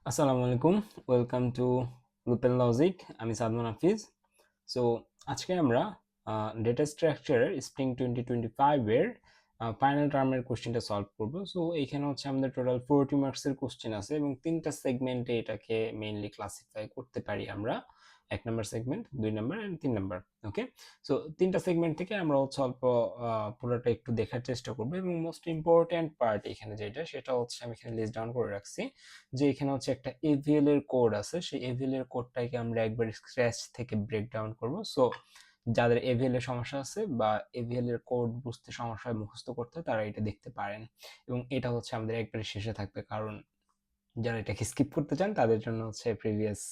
আসসালামু আলাইকুম, welcome to লুপেন logic. আমি সাদমান হাফিজ। সো আজকে আমরা ডেটা স্ট্রাকচারের স্প্রিং 2025 এর ফাইনাল টার্মের কোশ্চেনটা সলভ করব। সো এইখানে হচ্ছে আমাদের টোটাল 40 মার্কসের কোশ্চেন আছে এবং তিনটা সেগমেন্টে এটাকে মেইনলি ক্লাসিফাই করতে পারি আমরা। 1 number segment, 2 number and 3 number. Okay, so তিনটা সেগমেন্ট থেকে আমরা হচ্ছে অল্প পুরোটা একটু দেখার চেষ্টা করবো এবং মোস্ট ইম্পর্ট্যান্ট পার্ট এখানে যেটা, সেটা হচ্ছে আমি এখানে লিস্ট ডাউন করে রাখছি যে এখানে হচ্ছে একটা এভিএল এর কোড আছে। সেই এভিএল এর কোডটাকে আমরা একবার স্ক্র্যাচ থেকে ব্রেক ডাউন করবো। সো যাদের এভিএল এর সমস্যা আছে বা এভিএল এর কোড বুঝতে সমস্যা হয়, মুখস্থ করতে, তারা এটা দেখতে পারেন এবং এটা হচ্ছে আমাদের একবারে শেষে থাকবে, কারণ যারা এটাকে স্কিপ করতে চান তাদের জন্য হচ্ছে প্রিভিয়াস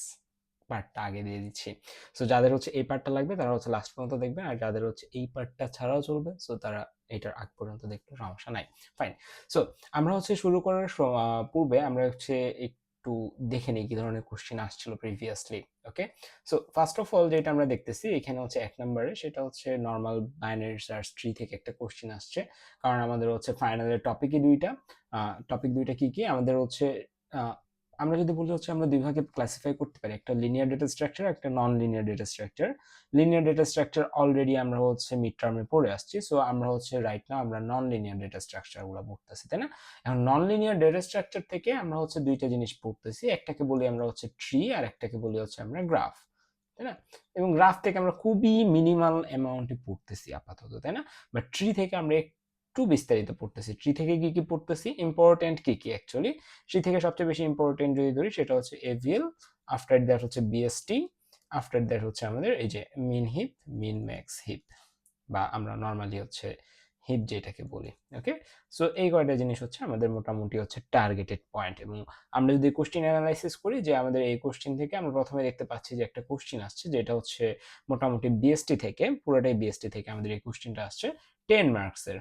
পার্টটা আগে দিয়ে দিচ্ছি। সো যাদের হচ্ছে এই পার্টটা লাগবে তারা হচ্ছে লাস্ট পর্যন্ত দেখবেন, আর যাদের হচ্ছে এই পার্টটা ছাড়াও চলবে সো তারা এটার আগ পর্যন্ত দেখলে সমস্যা নাই। ফাইন। সো আমরা হচ্ছে শুরু করার পূর্বে আমরা হচ্ছে একটু দেখে নিই কি ধরনের কোশ্চেন আসছিল previously. Okay, so first of all যেটা আমরা দেখতেছি এখানে হচ্ছে 1 নম্বরে, সেটা হচ্ছে নর্মাল বাইনারি সার্চ ট্রি থেকে একটা কোশ্চেন আসছে। কারণ আমাদের হচ্ছে ফাইনালের টপিকই দুইটা। টপিক দুইটা কি কি আমাদের হচ্ছে, আহ, আমরা যদি বলি হচ্ছে আমরা দুই ভাগে ক্লাসিফাই করতে পারি, একটা লিনিয়ার ডেটা স্ট্রাকচার, একটা non linear data structure. Linear data structure already আমরা হচ্ছে মিড টার্মে পড়ে আসছি, সো আমরা হচ্ছে রাইট নাও আমরা নন লিনিয়ার ডেটা স্ট্রাকচার গুলো পড়তেছি, তাই না? এখন নন লিনিয়ার ডেটা স্ট্রাকচার থেকে আমরা হচ্ছে দুইটা জিনিস পড়তেছি, একটাকে বলি আমরা হচ্ছে ট্রি আর একটাকে বলি হচ্ছে আমরা গ্রাফ, তাই না? এবং গ্রাফ থেকে আমরা খুবই মিনিমাল অ্যামাউন্টে পড়তেছি আপাতত, তাই না? বাট ট্রি থেকে আমরা একটু বিস্তারিত পড়তেছি। ট্রি থেকে কি কি পড়তেছি, ইম্পর্টেন্ট কি কি অ্যাকচুয়ালি ট্রি থেকে সবচেয়ে বেশি ইম্পর্টেন্ট যদি ধরি সেটা হচ্ছে এভিএল, আফটার দ্যাট হচ্ছে বিএসটি, আফটার দ্যাট হচ্ছে আমাদের এই যে মিন হিপ, মিন ম্যাক্স হিপ, বা আমরা নর্মালি হচ্ছে হিপ যেটাকে বলি। ওকে, সো এই কয়টা জিনিস হচ্ছে আমাদের মোটামুটি হচ্ছে টার্গেটেড পয়েন্ট। এবং আমরা যদি কোশ্চেন অ্যানালাইসিস করি যে আমাদের এই কোশ্চেন থেকে আমরা প্রথমে দেখতে পাচ্ছি যে একটা কোশ্চেন আসছে যেটা হচ্ছে মোটামুটি বিএসটি থেকে, পুরোটাই বিএসটি থেকে আমাদের এই কোশ্চেনটা আসছে 10 মার্কসের।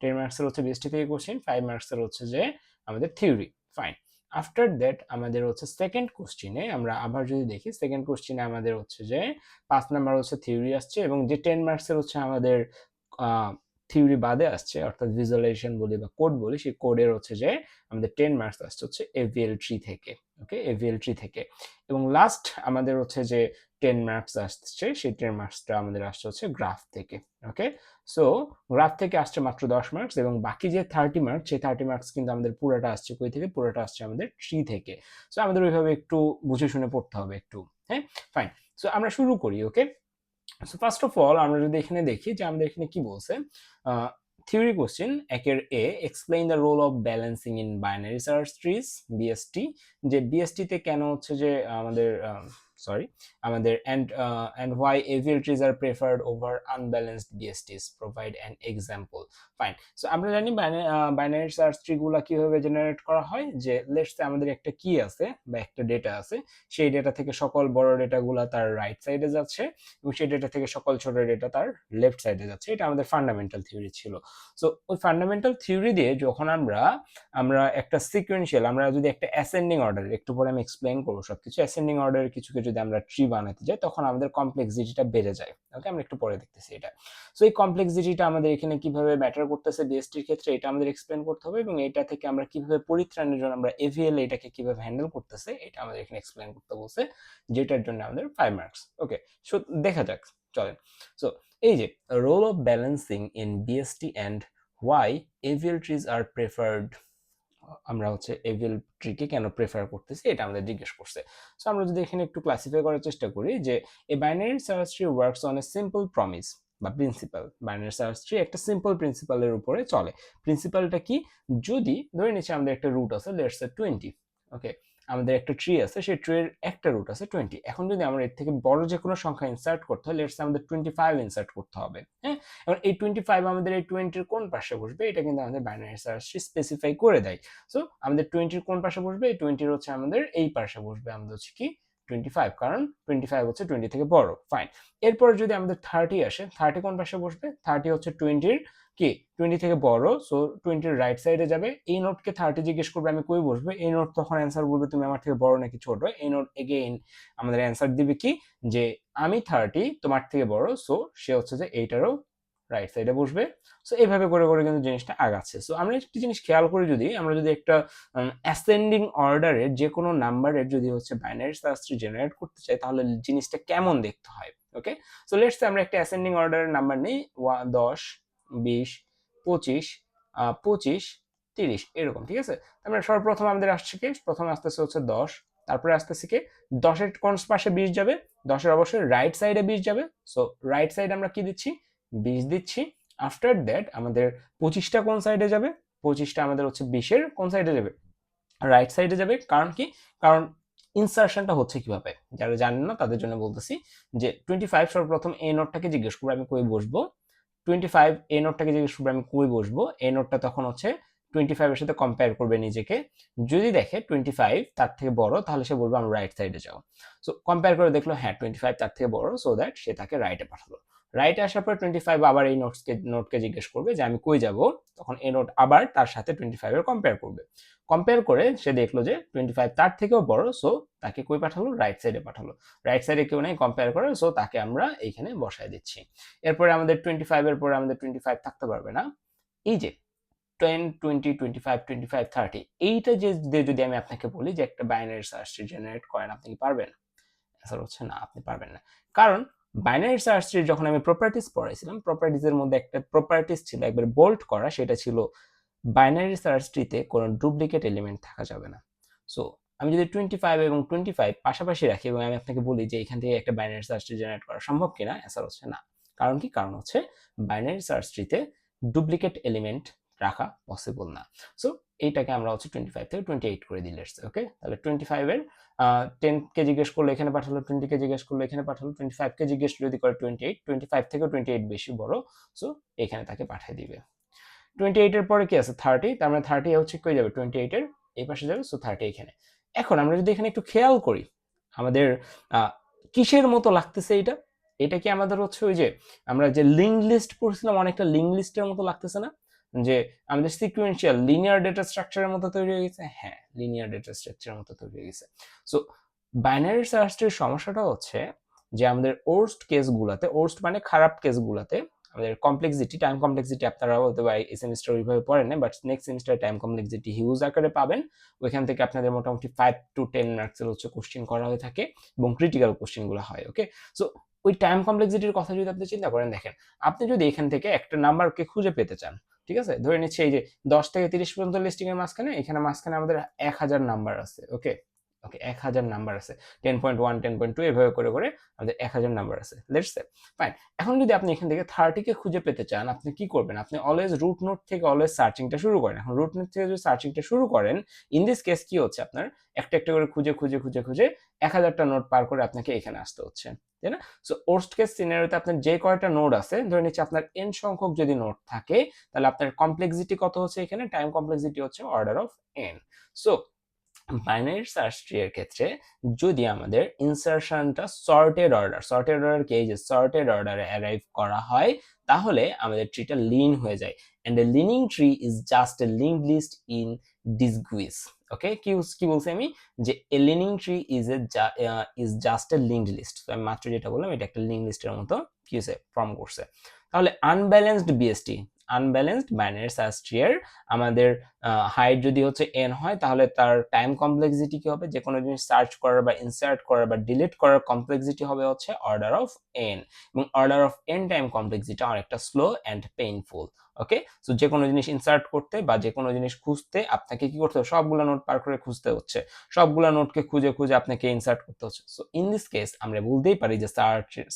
10 মার্কসের হচ্ছে বিএসটি থেকে কোশ্চেন, 5 মার্কসের হচ্ছে যে আমাদের থিওরি। ফাইন। আফটার দ্যাট আমাদের হচ্ছে সেকেন্ড কোশ্চেনে আমরা আবার যদি দেখি, সেকেন্ড কোশ্চেনে আমাদের হচ্ছে যে 5 নাম্বার হচ্ছে থিওরি আসছে এবং যে 10 মার্কসের হচ্ছে আমাদের থিওরি বাদে আসছে, অর্থাৎ ভিজুয়ালাইজেশন বলি বা কোড বলি, সেই কোডের হচ্ছে যে আমাদের 10 মার্কস আসছে হচ্ছে এভিএল ট্রি থেকে। ওকে, এভিএল ট্রি থেকে। এবং লাস্ট আমাদের হচ্ছে যে 10 মার্কস আসছে, সেই 10 মার্কসটা আমাদের আসছে হচ্ছে গ্রাফ থেকে। ওকে, সো গ্রাফ থেকে আসছে মাত্র 10 মার্কস এবং বাকি যে 30 মার্কস, সেই 30 মার্কস কিন্তু আমাদের পুরোটা আসছে কই থেকে, পুরোটা আসছে আমাদের ট্রি থেকে। সো আমাদের ওইভাবে একটু বুঝে শুনে পড়তে হবে একটু। হ্যাঁ, ফাইন। সো আমরা শুরু করি। ওকে, সো ফার্স্ট অফ অল আমরা যদি এখানে দেখি যে আমাদের এখানে কি বলছে, থিওরি কোশ্চেন একের A, explain the role of balancing in binary search trees, BST. যে বিএসটি তে কেন হচ্ছে যে আমাদের সরি আমাদের and why AVL trees are preferred over unbalanced BSTs, provide an example. Fine. So আমরা জানি বাইনারি সার্চ ট্রি গুলা কিভাবে জেনারেট করা হয়, যে লেটস সে আমাদের একটা কি আছে বা একটা ডেটা আছে, সেই ডেটা থেকে সকল বড় ডেটাগুলা তার রাইট সাইডে যাচ্ছে এবং সেই ডেটা থেকে সকল ছোট ডেটা তার লেফট সাইডে যাচ্ছে। এটা আমাদের ফান্ডামেন্টাল থিওরি ছিল। সো ওই ফান্ডামেন্টাল থিওরি দিয়ে যখন আমরা আমরা একটা সিকোয়েন্সিয়াল, আমরা যদি একটা অ্যাসেন্ডিং অর্ডার, একটু পরে আমি এক্সপ্লেইন করবো সবকিছু, অ্যাসেন্ডিং অর্ডারের কিছুকে যদি আমরা ট্রি বানাতে যাই তখন আমাদের কমপ্লেক্সিটিটা বেড়ে যায়। ওকে, আমরা একটু পরে দেখতেছি এটা। সো এই কমপ্লেক্সিটিটা আমাদের এখানে কিভাবে ম্যাটার করতেছে বিএসটির ক্ষেত্রে, এটা আমাদের এক্সপ্লেন করতে হবে এবং এটা থেকে আমরা কিভাবে পরিত্রাণের জন্য আমরা এভিএল এটাকে কিভাবে হ্যান্ডেল করতেছে এটা আমাদের এখানে এক্সপ্লেন করতে বলছে, যেটার জন্য আমাদের 5 মার্কস। ওকে, সো দেখা যাক, চলেন। সো এই যে role of balancing in BST and why AVL trees are preferred, আমরা হচ্ছে এভিএল ট্রিকে কেন প্রেফার করতেছি এটা আমাদের জিজ্ঞেস করছে। সো আমরা যদি এখানে একটু ক্লাসিফাই করার চেষ্টা করি যে a binary search tree works on a simple premise বা প্রিন্সিপাল। বাইনারি সার্চ ট্রি একটা সিম্পল প্রিন্সিপালের উপরে চলে। প্রিন্সিপালটা কি, যদি ধরে নিচ্ছি আমাদের একটা রুট আছে লেটস সে 20। ওকে, আমাদের একটা ট্রি আছে, সেই ট্রির একটা রুট আছে 20। এখন যদি আমরা এর থেকে বড় যে কোনো সংখ্যা ইনসার্ট করতে হয়, লেটস আমাদের 25 ইনসার্ট করতে হবে। হ্যাঁ, এবার এই 25 আমাদের এই 20-র কোন পাশে বসবে এটা কিন্তু আমাদের বাইনারি সার্চ ট্রি স্পেসিফাই করে দেয়। সো আমাদের 20-র কোন পাশে বসবে, এই 20-র হচ্ছে আমাদের এই পাশে বসবে, আমাদের হচ্ছে কি 25, কারণ 25 হচ্ছে 20 থেকে বড়। ফাইন। এরপরে যদি আমাদের 30 আসে, 30 কোন পাশে বসবে, 30 হচ্ছে 20-র কি 20 থেকে বড়, সো 20-র রাইট সাইডে যাবে। এই নোটকে 30 জিজ্ঞেস করবে আমি কই বসবে, এই নোট তখন অ্যান্সার বলবে তুমি আমার থেকে বড় নাকি ছোট। এই নোট এগেইন আমাদের অ্যান্সার দিবে কি, যে আমি 30 তোমার থেকে বড়, সো সে হচ্ছে যে এইটারও রাইট সাইডে বসবে। সো এইভাবে করে করে কিন্তু জিনিসটা আগাচ্ছে। সো আমরা একটি জিনিস খেয়াল করি, আমরা যদি একটা অ্যাসেন্ডিং অর্ডারের যে কোনো নাম্বারের যদি হচ্ছে বাইনারি সার্চ ট্রি জেনারেট করতে চাই তাহলে জিনিসটা কেমন দেখতে হয়। ওকে, সো লেটস সে আমরা একটা অ্যাসেন্ডিং অর্ডারের নাম্বার নিই 10, 20, 25, 25, 30 এরকম, ঠিক আছে। আমরা সর্বপ্রথম আমাদের আসছে কি, প্রথমে আসতেছে হচ্ছে 10, তারপরে আসতেছে কি 10-এর কোন পাশে 20 যাবে, 10-এর অবশ্যই রাইট সাইডে 20 যাবে। সো রাইট সাইড আমরা কি দিচ্ছি, 20 দিচ্ছি। আফটার দ্যাট আমাদের 25টা কোন সাইডে যাবে, 25টা আমাদের হচ্ছে 20-এর কোন সাইডে যাবে, রাইট সাইডে যাবে। কারণ কি, কারণ ইনসারশনটা হচ্ছে কিভাবে, যারা জানেন না তাদের জন্য বলতেছি যে 25 সর্বপ্রথম এই নোটটাকে জিজ্ঞেস করবো আমি কই বসবো, 25 এই নোটটাকে জিজ্ঞেস করবো আমি কই বসবো, এই নোটটা তখন হচ্ছে 25 এর সাথে কম্পেয়ার করবে নিজেকে। যদি দেখে 25 তার থেকে বড় তাহলে সে বলবে আমরা রাইট সাইডে যাও। সো কম্পেয়ার করে দেখলো হ্যাঁ 25 তার থেকে বড়, সো দ্যাট সে তাকে রাইটে পাঠালো। রাইটে আসার পর 25 আবার এই নোটকে জিজ্ঞেস করবে যে আমি কই যাব, তখন এই নোট আবার তার সাথে 25 এর কম্পেয়ার করবে। কম্পেয়ার করে সে দেখলো যে 25 তার থেকেও বড়, সো তাকে কই পাঠালো, রাইট সাইডে পাঠালো। রাইট সাইডে কেউ নেই কম্পেয়ার করে, সো তাকে আমরা এইখানে বসায় দিচ্ছি। এরপরে আমাদের 25 এর পরে আমাদের 25 থাকতে পারবে না। এই যে 10, 20, 25, 25, 30 এইটা যে যদি আমি আপনাকে বলি যে একটা বাইনারি সার্চ ট্রি জেনারেট করেন, আপনি কি পারবেন? অ্যান্সার হচ্ছে না, আপনি পারবেন না। কারণ বাইনারি সার্চ ট্রির যখন আমি প্রপার্টিজ পড়াইছিলাম, প্রপার্টিজের মধ্যে একটা প্রপার্টিজ ছিল একবার বোল্ড করা, সেটা ছিল বাইনারি সার্চ ট্রিতে কোনো ডুপ্লিকেট এলিমেন্ট থাকা যাবে না। সো আমি যদি 25 এবং 25 পাশাপাশি রাখি এবং আমি আপনাকে বলি যে এখান থেকে একটা বাইনারি সার্চ ট্রি জেনারেট করা সম্ভব কিনা, অ্যান্সার হচ্ছে না। কারণ কি, কারণ হচ্ছে বাইনারি সার্চ ট্রিতে ডুপ্লিকেট এলিমেন্ট রাখা পসিবল না। সো এইটাকে আমরা হচ্ছে 25 থেকে 28 করে দিই লেটস। ওকে, তাহলে 25 এর 10 কে জিজ্ঞেস করলো এখানে পাঠালো, 20 কে জিজ্ঞেস করলো এখানে পাঠালো, 25 কে জিজ্ঞেস যদি করে 28, 25 থেকে 28 বেশি বড়, সো এখানে তাকে পাঠিয়ে দিবে। 28 এর পরে কি আছে 30, তার মানে 30 হচ্ছে কই যাবে, 28 এর এই পাশে যাবে, সো 30 এখানে। এখন আমরা যদি এখানে একটু খেয়াল করি আমাদের কিসের মতো লাগতেছে এটা, এটা কি আমাদের হচ্ছে ওই যে আমরা যে লিঙ্ক লিস্ট পড়ছিলাম অনেকটা লিঙ্ক লিস্টের মতো লাগতেছে না, যে আমাদের সিকোয়েন্সিয়াল লিনিয়ার ডেটা স্ট্রাকচারের মতো তৈরি হয়ে গেছে। হ্যাঁ, লিনিয়ার ডেটা স্ট্রাকচারের মতো তৈরি হয়ে গেছে। সো বাইনারি সার্চ ট্রির সমস্যাটা হচ্ছে যে আমাদের ওর্স্ট কেসগুলোতে, ওর্স্ট মানে খারাপ কেসগুলোতে আমাদের কমপ্লেক্সিটি, টাইম কমপ্লেক্সিটি আপনারা হতে পারে এই সেমিস্টার ওইভাবে পড়েন না, but next semester time complexity huge আকারে পাবেন। ওইখান থেকে আপনাদের মোটামুটি 5 to 10 মার্কসের হচ্ছে কোশ্চেন করা হয়ে থাকে এবং ক্রিটিক্যাল কোশ্চেনগুলো হয়। ওকে, সো ওই টাইম কমপ্লেক্সিটির কথা যদি আপনি চিন্তা করেন, দেখেন আপনি যদি এখান থেকে একটা নাম্বারকে খুঁজে পেতে চান, ঠিক আছে, ধরে নিচ্ছে এই যে 10 থেকে 30 পর্যন্ত লিস্টিং এর মাঝখানে, এখানে মাঝখানে আমাদের 1000 নাম্বার আছে। ওকে, ওকে 1000 নাম্বার আছে, 10.1, 10.2 এভাবে করে করে আমাদের 1000 নাম্বার আছে, লেটস সে ফাইন। এখন যদি আপনি এখান থেকে 30 কে খুঁজে পেতে চান, আপনি কি করবেন, আপনি অলওয়েজ রুট নোট থেকে অলওয়েজ সার্চিংটা শুরু করেন। এখন রুট নোট থেকে যদি সার্চিংটা শুরু করেন, ইন দিস কেস কি হচ্ছে, আপনার একটা একটা করে খুঁজে খুঁজে খুঁজে খুঁজে 1000টা নোট পার করে আপনাকে এখানে আসতে হচ্ছে, তাই না? সো ওর্স্ট কেস সিনারিওতে আপনার যে কয়টা নোড আছে, ধরে নিচ্ছি আপনার n সংখ্যক যদি নোড থাকে, তাহলে আপনার কমপ্লেক্সিটি কত হচ্ছে, এখানে টাইম কমপ্লেক্সিটি হচ্ছে order of n। So binary search tree এর ক্ষেত্রে যদি আমাদের ইনসারশনটা সর্টেড অর্ডার কে যে সর্টেড অর্ডারে অ্যারাইভ করা হয়, তাহলে আমাদের ট্রিটা লিন হয়ে যায়। And a leaning tree is just a linked list in disguise. Okay, কি বলছি আমি, যে a leaning tree is just a linked list. তো আমি মাত্র যেটা বললাম এটা একটা লিঙ্ক লিস্টের মতো কি হয়েছে, ফর্ম করছে। তাহলে unbalanced BST, unbalanced binary search tree এর আমাদের হাইট যদি হচ্ছে n হয়, তাহলে তার টাইম কমপ্লেক্সিটি কি হবে, যে কোনো জিনিস সার্চ করার বা ইনসার্ট করার বা ডিলিট করার কমপ্লেক্সিটি হবে হচ্ছে অর্ডার অফ n, এবং order of n time complexity অনেকটা slow and painful. Okay, so যে কোনো জিনিস ইনসার্ট করতে বা যে কোনো জিনিস খুঁজতে আপনাকে কি করতে হবে, সবগুলো নোট পার করে খুঁজতে হচ্ছে, সবগুলো নোটকে খুঁজে খুঁজে আপনাকে ইনসার্ট করতে হচ্ছে। সো ইন দিস কেস আমরা বলতেই পারি যে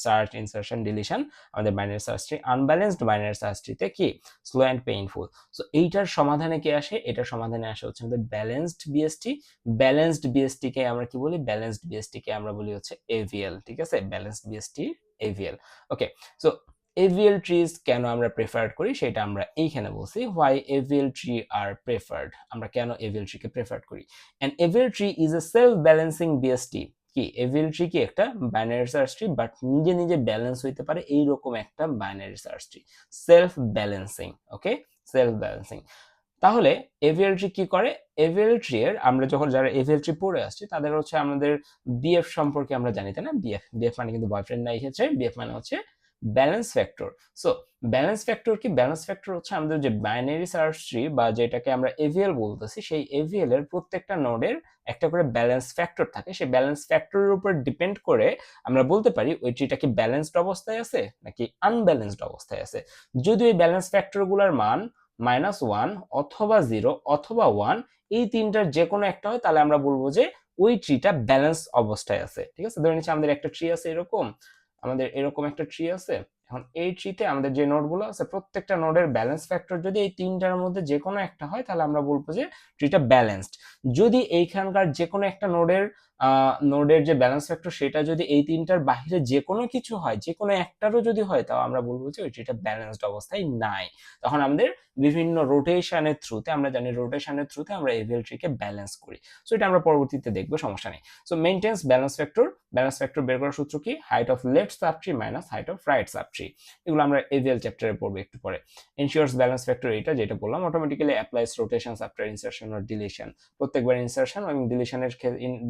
সার্চ ইনসার্শন ডিলিশন আমাদের binary search tree, unbalanced binary search ট্রিতে কি স্লো অ্যান্ড পেইনফুল। সো এইটার সমাধানে কি আসে, এটার সমাধানে আসে হচ্ছে আমাদের ব্যালেন্সড বিএসটি। ব্যালেন্সড বিএসটি কে আমরা কি বলি, ব্যালেন্সড বিএসটি কে আমরা বলি হচ্ছে এভিএল। ঠিক আছে, balanced BST AVL. Okay, so AVL trees কেন আমরা প্রেফার্ড করি সেটা আমরা এইখানে বলছি, why AVL tree are preferred, আমরা কেন এভিএল ট্রি কে প্রেফার্ড করি। And AVL tree is a self balancing BST. কি এভিএল ট্রি কি একটা বাইনারি সার্চ ট্রি, বাট নিজে নিজে ব্যালেন্স হইতে পারে এইরকম একটা binary search tree, self balancing. Okay, self balancing. তাহলে এভিএল ট্রি কি করে, এভিএল ট্রি এর আমরা যখন যারা এভিএল ট্রি পড়ে আসছি তাদের হচ্ছে আমাদের বিএফ সম্পর্কে আমরা জানি, তাই না? বিএফ মানে কিন্তু বয়ফ্রেন্ড না, এক্ষেত্রে বিএফ মানে হচ্ছে balance factor. So balance factor কি? ব্যালেন্স ফ্যাক্টর হচ্ছে আমাদের যে বাইনারি সার্চ ট্রি বা যেটাকে আমরা এভিএল বলতেছি, সেই এভিএল এর প্রত্যেকটা নোডের একটা করে ব্যালেন্স ফ্যাক্টর থাকে। সেই ব্যালেন্স ফ্যাক্টরের উপর ডিপেন্ড করে আমরা বলতে পারি ওই ট্রিটা কি ব্যালেন্সড অবস্থায় আছে নাকি আনব্যালেন্সড অবস্থায় আছে। যদি ওই ব্যালেন্স ফ্যাক্টরগুলোর মান -1 অথবা 0 অথবা 1 এই তিনটার যে কোনো একটা হয়, তাহলে আমরা বলবো যে ওই ট্রিটা ব্যালেন্স অবস্থায় আছে। ঠিক আছে, ধরে নিচ্ছি আমাদের একটা ট্রি আছে এরকম, আমাদের এরকম একটা ট্রি আছে। এখন এই ট্রিতে আমাদের যে নোডগুলো আছে প্রত্যেকটা নোডের ব্যালেন্স ফ্যাক্টর যদি এই তিনটার মধ্যে যে কোনো একটা হয়, তাহলে আমরা বলবো যে ট্রিটা ব্যালেন্সড। যদি এইখানকার যে কোনো একটা নোডের যে ব্যালেন্স ফ্যাক্টর সেটা যদি এই তিনটার বাইরে যে কোনো কিছু হয়, যে কোনো একটারও যদি হয়, তাও আমরা বলবো যে ওই ট্রিটা ব্যালেন্সড অবস্থায় নাই। তখন আমাদের বিভিন্ন রোটেশনের থ্রুতে, আমরা জানি রোটেশনের থ্রুতে আমরা এভিএল ট্রিকে ব্যালেন্স করি। সো এটা আমরা পরবর্তীতে দেখবো, সমস্যা নেই। So maintenance balance factor, balance factor বের করার সূত্র কি? Height of left sub tree minus height of right sub tree. এগুলো আমরা এভিএল চ্যাপ্টারে পড়বো একটু পরে। এনশিওরস ব্যালেন্স ফ্যাক্টর এটা যেটা বললাম, automatically applies rotations after insertion or deletion. প্রত্যেকবার ইনসারশন এবং ডিলিশনের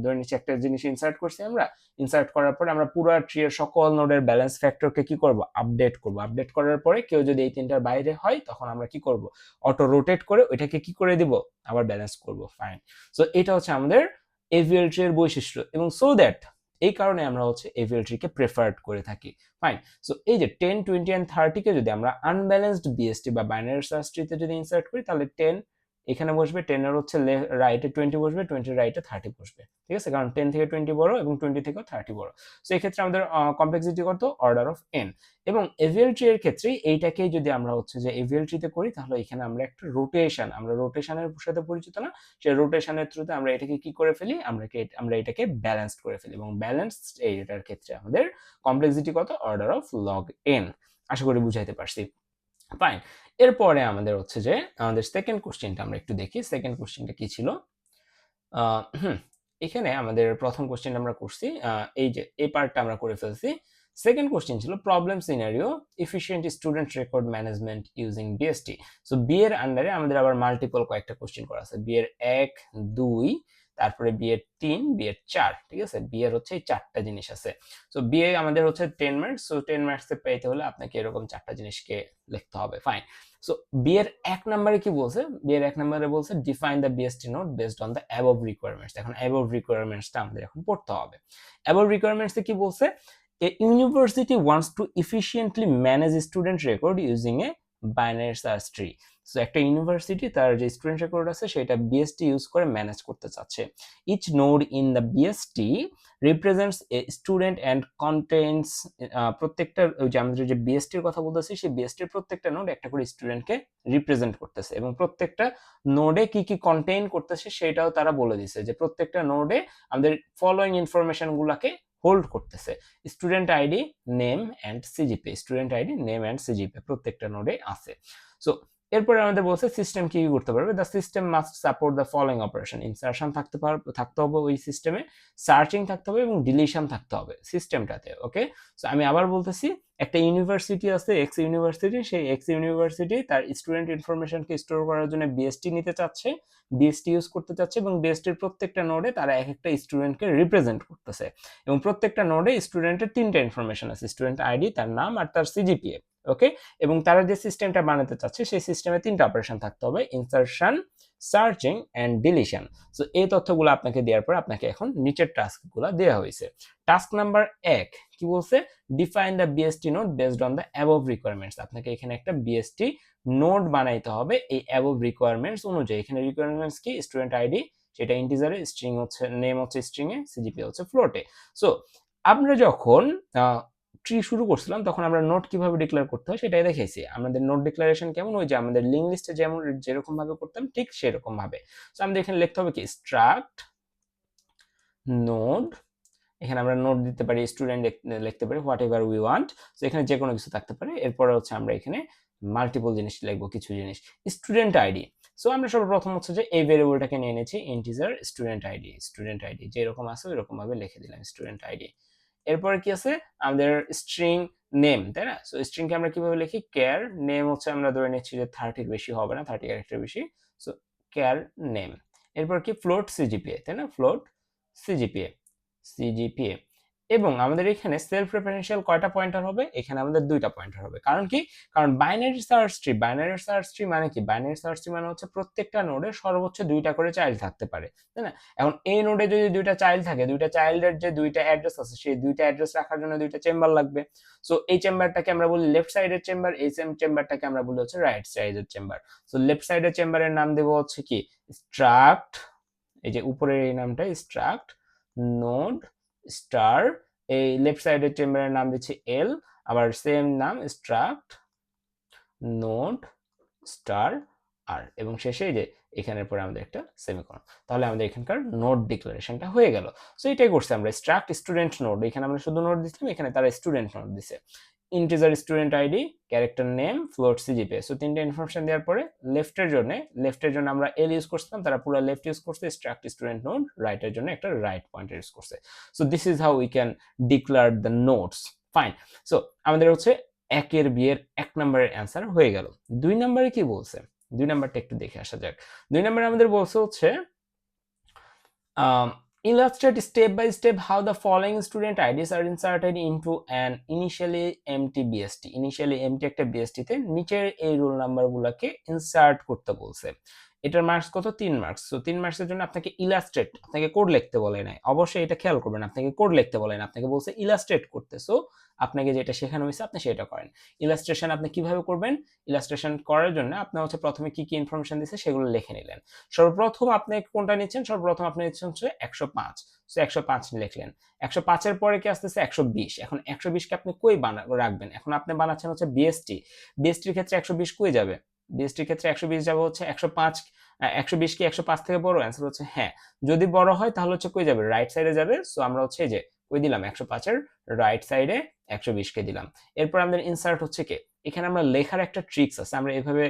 ধরে নিচ্ছি একটা জিনিস ইনসার্ট করছি আমরা, ইনসার্ট করার পরে আমরা পুরো ট্রি এর সকল নোডের ব্যালেন্স ফ্যাক্টরকে কি করব? আপডেট করব। আপডেট করার পরে কেউ যদি এই তিনটার বাইরে হয়, তখন আমরা কি করব? অটো রোটেট করে ওইটাকে কি করে দিব? আবার ব্যালেন্স করব। ফাইন। সো এটা হচ্ছে আমাদের এভিএল ট্রি এর বৈশিষ্ট্য, এবং সো দ্যাট এই কারণে আমরা হচ্ছে এভিএল ট্রি কে প্রেফার্ড করে থাকি। ফাইন। সো এই যে 10, 20 এন্ড 30 কে যদি আমরা আনব্যালেন্সড বিএসটি বা বাইনারি সার্চ ট্রিতে যদি ইনসার্ট করি, তাহলে 10 এখানে বসবে, 10 এর হচ্ছে রাইটে 20 বসবে, 20 রাইটে 30 বসবে। ঠিক আছে, কারণ 10 থেকে 20 বড় এবং 20 থেকে 30 বড়। সো এই ক্ষেত্রে আমাদের কমপ্লেক্সিটি কত? Order of n। এবং এভিএল ট্রি এর ক্ষেত্রে এইটাকেই যদি আমরা হচ্ছে যে এভিএল ট্রিতে করি, তাহলে এখানে আমরা একটা রোটেশন, আমরা রোটেশনের সাথে পরিচিত না, সেই রোটেশনের থ্রুতে আমরা এটাকে কি করে ফেলি? আমরা এটাকে ব্যালেন্সড করে ফেলি, এবং ব্যালেন্সড এইটার ক্ষেত্রে আমাদের কমপ্লেক্সিটি কত? Order of log n। আশা করি বুঝাইতে পারছি। ফাইন। এরপরে আমাদের হচ্ছে যে আমাদের সেকেন্ড কোশ্চেনটা আমরা একটু দেখি। সেকেন্ড কোশ্চেনটা কি ছিল? এখানে আমাদের প্রথম কোশ্চেন আমরা করছি, এই যে এই পার্টটা আমরা করে ফেলছি। সেকেন্ড কোশ্চেন ছিল problem scenario efficient student record management using BST. So B এর আন্ডারে আমাদের আবার মাল্টিপল কয়েকটা কোশ্চেন করা আছে। বি এর 1, 2, তারপরে বি এর 3, বি এর 4। ঠিক আছে, বি এর হচ্ছে এই চারটা জিনিস আছে। সো বি এ আমাদের হচ্ছে 10 মার্কস। সো 10 মার্কস এ পেতে হলে আপনাকে এরকম চারটা জিনিসকে লিখতে হবে। ফাইন। সো বি এর 1 নম্বরে কি বলছে? বি এর 1 নম্বরে বলছে define the BST node based on the above requirements. এখন অ্যাবভ রিকোয়ারমেন্টসটা আমাদের এখন পড়তে হবে। অ্যাবভ রিকোয়ারমেন্টসে কি বলছে? A university wants to efficiently manage student record using a binary search tree. So একটা ইউনিভার্সিটি তার যে স্টুডেন্ট রেকর্ড আছে সেটা বিএসটি ইউজ করে ম্যানেজ করতে চাচ্ছে। Each node in the BST represents a student and contents. প্রত্যেকটা ওই যে আমাদের যে বিএসটির কথা বলতেছি, সেই বিএসটির প্রত্যেকটা নোড একটা করে স্টুডেন্টকে রিপ্রেজেন্ট করতেছে, এবং প্রত্যেকটা নোডে কি কি কন্টেইন করতেছে সেটাও তারা বলে দিছে, যে প্রত্যেকটা নোডে আমাদের ফলোইং ইনফরমেশন গুলাকে হোল্ড করতেছে। Student ID, name and CGPA. Student ID, name and CGPA প্রত্যেকটা নোডে আছে। সো এরপরে আমাদের বলছে সিস্টেম কি করতে পারবে? The system must support the following operation. Insertion থাকতে হবে ওই সিস্টেমে, সার্চিং থাকতে হবে এবং ডিলিশন থাকতে হবে সিস্টেমটাতে। ওকে, সো আমি আবার বলতেছি, একটা ইউনিভার্সিটি আছে এক্স ইউনিভার্সিটি, সেই এক্স ইউনিভার্সিটি তার স্টুডেন্ট ইনফরমেশনকে স্টোর করার জন্য বিএসটি নিতে চাচ্ছে, বিএসটি ইউজ করতে চাচ্ছে, এবং বিএসটির প্রত্যেকটা নোডে তারা এক একটা স্টুডেন্টকে রিপ্রেজেন্ট করতেছে, এবং প্রত্যেকটা নোডে স্টুডেন্টের তিনটা ইনফরমেশন আছে, স্টুডেন্ট আইডি, তার নাম আর তার সিজিপিএ। ওকে, এবং তারা যে সিস্টেমটা বানাতে চাচ্ছে সেই সিস্টেমে তিনটা অপারেশন থাকতে হবে, insertion, searching and deletion. So এই তথ্যগুলো আপনাকে দেওয়ার পর আপনাকে এখন নিচের টাস্কগুলো দেওয়া হয়েছে। টাস্ক নাম্বার 1 কি বলছে? Define the BST node based on the above requirements. আপনাকে এখানে একটা বিএসটি নোড বানাইতে হবে এই অ্যাবভ রিকোয়ারমেন্টস অনুযায়ী। এখানে রিকোয়ারমেন্টস কি? স্টুডেন্ট আইডি সেটা ইন্টিজারে, স্ট্রিং হচ্ছে, নেম হচ্ছে স্ট্রিং এ, সিজিপি হচ্ছে ফ্লোটে। সো আমরা যখন ট্রি শুরু করছিলাম তখন আমরা নোট কিভাবে ডিক্লেয়ার করতে হয় সেটাই দেখাইছি। আমাদের নোট ডিক্লারেশন কেমন? ওই যে আমাদের লিঙ্ক লিস্টে যেমন যেরকম ভাবে করতাম ঠিক সেরকম ভাবে। সো আমাদের এখানে লিখতে হবে কি? Struct node. এখানে আমরা নোট দিতে পারি, স্টুডেন্ট লিখতে পারি, হোয়াট এভার উই ওয়ান্ট। তো এখানে যে কোনো কিছু থাকতে পারে। এরপরে হচ্ছে আমরা এখানে মাল্টিপল জিনিস লিখবো, কিছু জিনিস। Student ID. সো আমরা সর্বপ্রথম হচ্ছে যে এই ভেরিয়েবলটাকে নিয়ে নিয়েছি integer student ID. Student ID যেরকম আছে ওইরকম ভাবে লিখে দিলাম স্টুডেন্ট আইডি। এরপরে কি আছে? আমাদের স্ট্রিং নেম, তাই না? সো স্ট্রিং কে আমরা কিভাবে লিখি? কেয়ার নেম হচ্ছে আমরা ধরে নিচ্ছি যে 30 বেশি হবে না, 30 ক্যারেক্টার বেশি। So care name. এরপর কি? ফ্লোট সিজিপিএ, তাই না? Float CGPA, CGPA. এবং আমাদের এখানে সেলফ রেফারেন্সিয়াল কয়টা পয়েন্টার হবে, এখানে আমাদের দুইটা পয়েন্টার হবে। কারণ কি, কারণ binary search tree, binary search tree মানে কি, বাইনারি সার্চ ট্রি মানে হচ্ছে প্রত্যেকটা নোডে সর্বোচ্চ দুইটা করে চাইল্ড থাকতে পারে, তাই না? এখন এই নোডে যদি দুইটা চাইল্ড থাকে, দুইটা চাইল্ডের যে দুইটা অ্যাড্রেস আছে, সেই দুইটা অ্যাড্রেস রাখার জন্য দুইটা চেম্বার লাগবে। সো এই চেম্বারটাকে আমরা বলি লেফট সাইডের চেম্বার, এই সেম চেম্বারটাকে আমরা বলি হচ্ছে রাইট সাইডের চেম্বার। সো লেফট সাইডের চেম্বারের নাম দেব হচ্ছে কি স্ট্রাক্ট, এই যে উপরের এই নামটা স্ট্রাক্ট নোড স্টার, এই লেফট সাইডের চেম্বারের নাম দিচ্ছি এল, আবার সেম নাম স্ট্রাক্ট নোড স্টার আর, এবং শেষে যে এখানের পরে আমাদের একটা সেমিকোলন। তাহলে আমাদের এখানকার নোড ডিক্লারেশনটা হয়ে গেল। সো এটাই করছে আমরা, স্ট্রাক্ট স্টুডেন্ট নোড, এখানে আমরা শুধু নোড দিচ্ছিলাম, এখানে তারা স্টুডেন্ট নোড দিছে। Integer student ID, character name, float, CGPA. So তিনটা ইনফরমেশন দেওয়ার পরে লেফটের জন্য আমরা এল ইউজ করছিলাম, তারা পুরো লেফট ইউজ করছে, স্ট্রাক্ট স্টুডেন্ট নোড, রাইটের জন্য একটা রাইট পয়েন্টার ইউজ করছে। So this is how we can declare the notes. Fine. So আমাদের হচ্ছে একের বিয়ের 1 নম্বরের অ্যান্সার হয়ে গেল। 2 নম্বরে কি বলছে, 2 নাম্বারটা একটু দেখে আসা যাক। 2 নম্বরে আমাদের বলছে হচ্ছে illustrate step by step how the following student IDs are inserted into an initially empty BST. Initially empty একটা BST তে নিচের এই রোল নাম্বারগুলোকে ইনসার্ট করতে বলছে। এটার মার্কস কত, 3 মার্কস। সো 3 মার্কসের জন্য আপনাকে ইলাস্ট্রেট, আপনাকে কোড লিখতে বলে নাই, অবশ্যই এটা খেয়াল করবেন, আপনাকে কোড লিখতে বলে না, আপনাকে বলছে ইলাস্ট্রেট করতে। সো আপনাকে যেটা শেখানো হয়েছে আপনি সেটা করেন। ইলাস্ট্রেশন আপনি কিভাবে করবেন, ইলাস্ট্রেশন করার জন্য আপনি হচ্ছে প্রথমে কি কি ইনফরমেশন দিছে সেগুলো লিখে নিলেন। সর্বপ্রথম আপনি কোনটা নিচ্ছেন, সর্বপ্রথম আপনি নিচ্ছেন হচ্ছে 105। সো 105 লিখলেন। 105 এর পরে কি আসতেছে 120। এখন 120 কে আপনি কই রাখবেন, এখন আপনি বানাচ্ছেন হচ্ছে বিএসটি, বিএসটির ক্ষেত্রে 120 কই যাবে, বিএসটির ক্ষেত্রে 120 যাবে হচ্ছে 105। 120 কি 105 থেকে বড়, অ্যান্সার হচ্ছে হ্যাঁ। যদি বড় হয় তাহলে হচ্ছে কই যাবে, রাইট সাইডে যাবে। সো আমরা হচ্ছে এই যে কই দিলাম 105 এর রাইট সাইডে 120 কে দিলাম। এরপর আমাদের ইনসার্ট হচ্ছে কে, এখানে আমরা লেখার একটা ট্রিক্স আছে, আমরা এভাবে